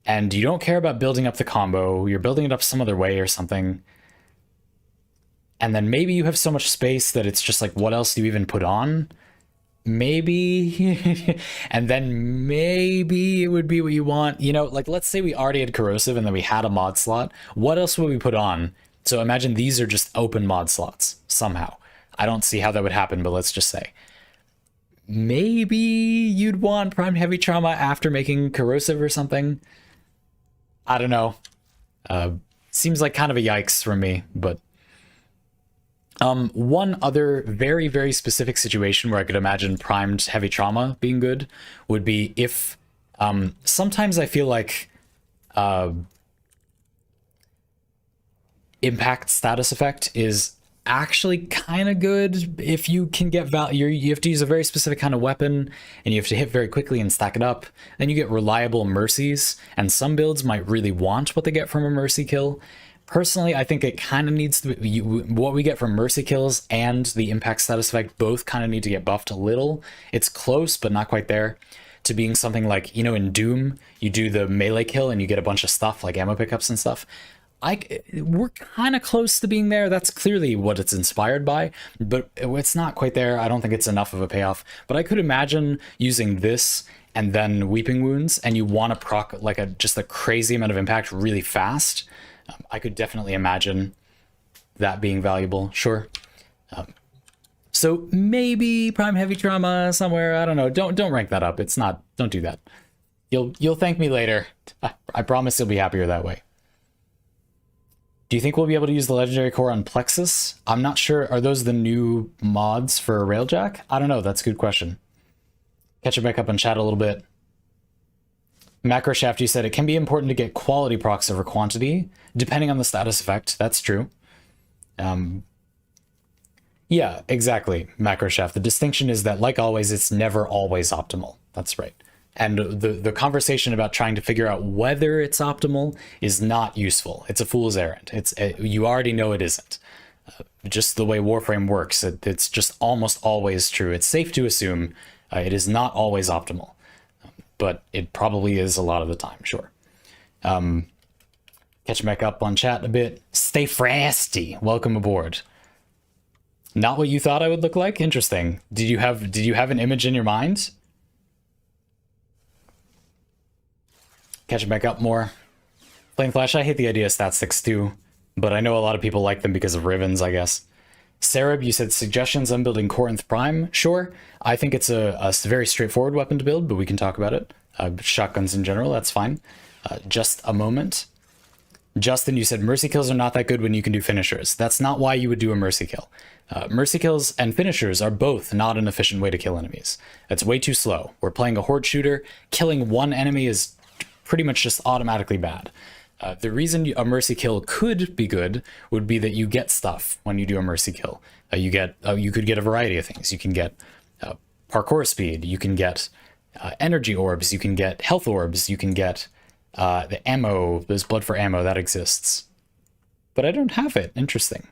and you don't care about building up the combo. You're building it up some other way or something. And then maybe you have so much space that it's just like, what else do you even put on? Maybe. And then maybe it would be what you want. Like let's say we already had corrosive and then we had a mod slot. What else would we put on? So imagine these are just open mod slots somehow. I don't see how that would happen, but let's just say. Maybe you'd want Prime Heavy Trauma after making corrosive or something. I don't know. Seems like kind of a yikes from me, but one other very, very specific situation where I could imagine primed heavy trauma being good would be if sometimes I feel like impact status effect is actually kind of good if you can get value. You have to use a very specific kind of weapon and you have to hit very quickly and stack it up. Then you get reliable mercies, and some builds might really want what they get from a mercy kill. Personally, I think it kind of needs to be, what we get from mercy kills and the impact status effect both kind of need to get buffed a little. It's close, but not quite there to being something like, in Doom, you do the melee kill and you get a bunch of stuff like ammo pickups and stuff. We're kind of close to being there. That's clearly what it's inspired by, but it's not quite there. I don't think it's enough of a payoff, but I could imagine using this and then Weeping Wounds, and you want to proc like just a crazy amount of impact really fast. I could definitely imagine that being valuable. Sure. So maybe Prime Heavy Trauma somewhere. I don't know. Don't rank that up. It's not. Don't do that. You'll thank me later. I promise you'll be happier that way. Do you think we'll be able to use the Legendary Core on Plexus? I'm not sure. Are those the new mods for Railjack? I don't know. That's a good question. Catch it back up and chat a little bit. Macro Shaft, you said it can be important to get quality procs over quantity, depending on the status effect. That's true. Yeah, exactly, Macro Shaft. The distinction is that, like always, it's never always optimal. That's right. And the conversation about trying to figure out whether it's optimal is not useful. It's a fool's errand. You already know it isn't. Just the way Warframe works, it's just almost always true. It's safe to assume it is not always optimal. But it probably is a lot of the time, sure. Catch back up on chat a bit. Stay frosty. Welcome aboard. Not what you thought I would look like? Interesting. Did you have an image in your mind? Catch back up more. Flame Flash, I hate the idea of stat sticks too, but I know a lot of people like them because of ribbons, I guess. Sarab, you said suggestions on building Corinth Prime. Sure, I think it's a very straightforward weapon to build, but we can talk about it. Shotguns in general, that's fine. Just a moment. Justin, you said mercy kills are not that good when you can do finishers. That's not why you would do a mercy kill. Mercy kills and finishers are both not an efficient way to kill enemies. That's way too slow. We're playing a horde shooter. Killing one enemy is pretty much just automatically bad. The reason a mercy kill could be good would be that you get stuff when you do a mercy kill. You could get a variety of things. You can get parkour speed, you can get energy orbs, you can get health orbs, you can get the ammo. There's blood for ammo that exists. But I don't have it. Interesting.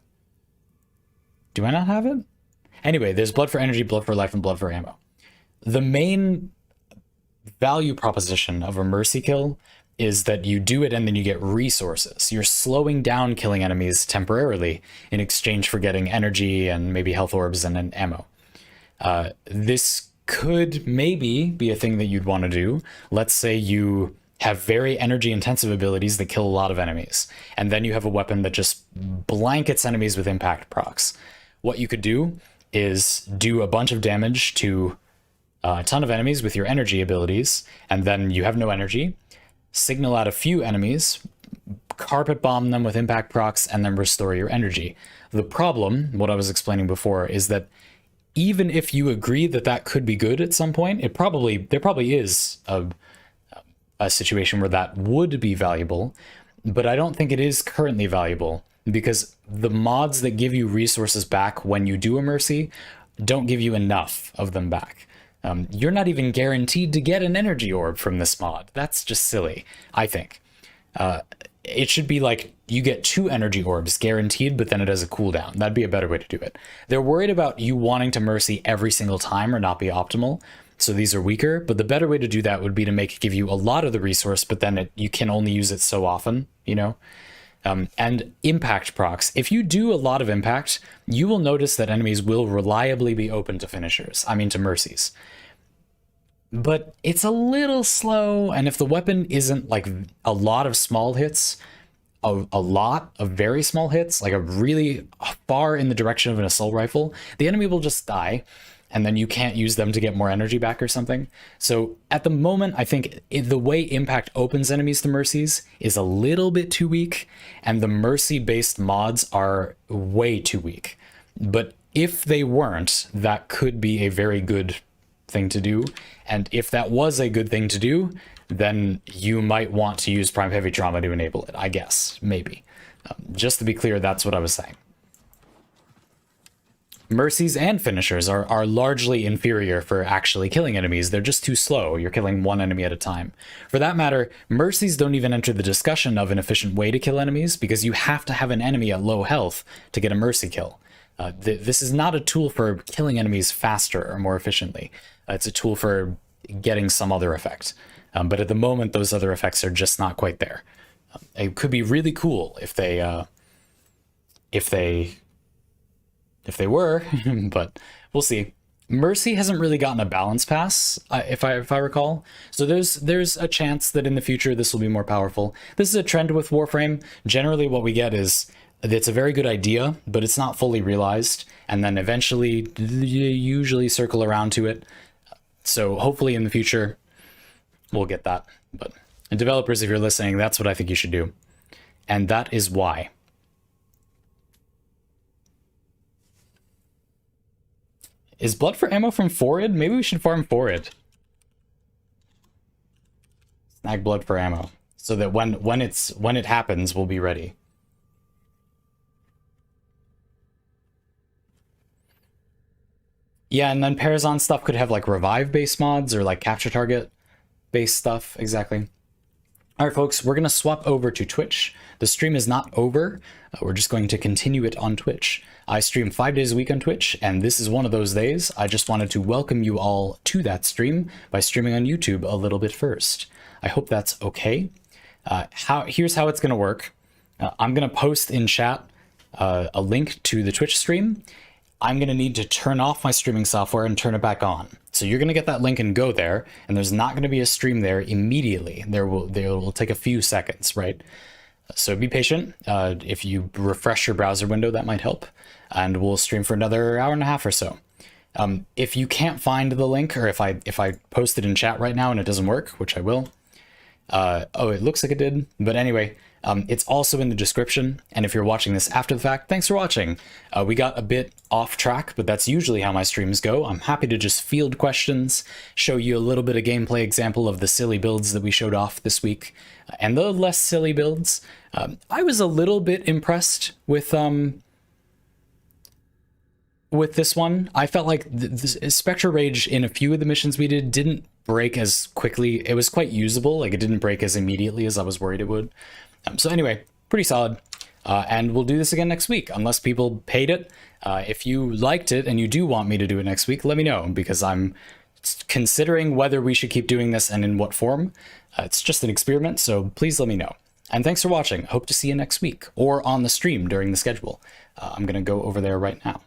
Do I not have it? Anyway, there's blood for energy, blood for life, and blood for ammo. The main value proposition of a mercy kill is that you do it and then you get resources. You're slowing down killing enemies temporarily in exchange for getting energy and maybe health orbs and an ammo. This could maybe be a thing that you'd want to do. Let's say you have very energy intensive abilities that kill a lot of enemies, and then you have a weapon that just blankets enemies with impact procs. What you could do is do a bunch of damage to a ton of enemies with your energy abilities, and then you have no energy. Signal out a few enemies, carpet bomb them with impact procs, and then restore your energy. The problem, what I was explaining before, is that even if you agree that that could be good at some point, there probably is a situation where that would be valuable, but I don't think it is currently valuable, because the mods that give you resources back when you do a mercy don't give you enough of them back. You're not even guaranteed to get an energy orb from this mod. That's just silly, I think. It should be like you get 2 energy orbs guaranteed, but then it has a cooldown. That'd be a better way to do it. They're worried about you wanting to mercy every single time or not be optimal, so these are weaker, but the better way to do that would be to give you a lot of the resource, but then you can only use it so often, you know? And impact procs. If you do a lot of impact, you will notice that enemies will reliably be open to finishers. I mean, to mercies. But it's a little slow, and if the weapon isn't like a lot of small hits, a lot of very small hits, like a really far in the direction of an assault rifle, the enemy will just die, and then you can't use them to get more energy back or something. So at the moment, I think the way impact opens enemies to mercies is a little bit too weak, and the mercy-based mods are way too weak. But if they weren't, that could be a very good thing to do. And if that was a good thing to do, then you might want to use Prime Heavy Trauma to enable it, I guess, maybe. Just to be clear, that's what I was saying. Mercies and finishers are largely inferior for actually killing enemies. They're just too slow. You're killing one enemy at a time. For that matter, mercies don't even enter the discussion of an efficient way to kill enemies, because you have to have an enemy at low health to get a mercy kill. This is not a tool for killing enemies faster or more efficiently. It's a tool for getting some other effect. But at the moment, those other effects are just not quite there. It could be really cool if they were, but we'll see. Mercy hasn't really gotten a balance pass, if I recall. So there's a chance that in the future this will be more powerful. This is a trend with Warframe. Generally, what we get is it's a very good idea, but it's not fully realized, and then eventually you usually circle around to it. So hopefully in the future we'll get that. But developers, if you're listening, that's what I think you should do, and that is why. Is blood for ammo from Forid? Maybe we should farm Forid. Snag blood for ammo, so that when it happens, we'll be ready. Yeah, and then Parazon stuff could have like revive-based mods or like capture target-based stuff. Exactly. All right, folks, we're going to swap over to Twitch. The stream is not over. We're just going to continue it on Twitch. I stream 5 days a week on Twitch, and this is one of those days. I just wanted to welcome you all to that stream by streaming on YouTube a little bit first. I hope that's okay. Here's how it's going to work. I'm going to post in chat a link to the Twitch stream. I'm going to need to turn off my streaming software and turn it back on. So you're going to get that link and go there, and there's not going to be a stream there immediately. There will take a few seconds, right? So be patient. If you refresh your browser window, that might help. And we'll stream for another hour and a half or so. If you can't find the link, or if I post it in chat right now and it doesn't work, which I will. Oh, it looks like it did. But anyway, it's also in the description. And if you're watching this after the fact, thanks for watching. We got a bit off track, but that's usually how my streams go. I'm happy to just field questions, show you a little bit of gameplay example of the silly builds that we showed off this week, and the less silly builds. I was a little bit impressed with with this one. I felt like the Spectre Rage in a few of the missions we didn't break as quickly. It was quite usable, like it didn't break as immediately as I was worried it would. So anyway, pretty solid. And we'll do this again next week, unless people paid it. If you liked it and you do want me to do it next week, let me know, because I'm considering whether we should keep doing this and in what form. It's just an experiment, so please let me know. And thanks for watching. Hope to see you next week, or on the stream during the schedule. I'm going to go over there right now.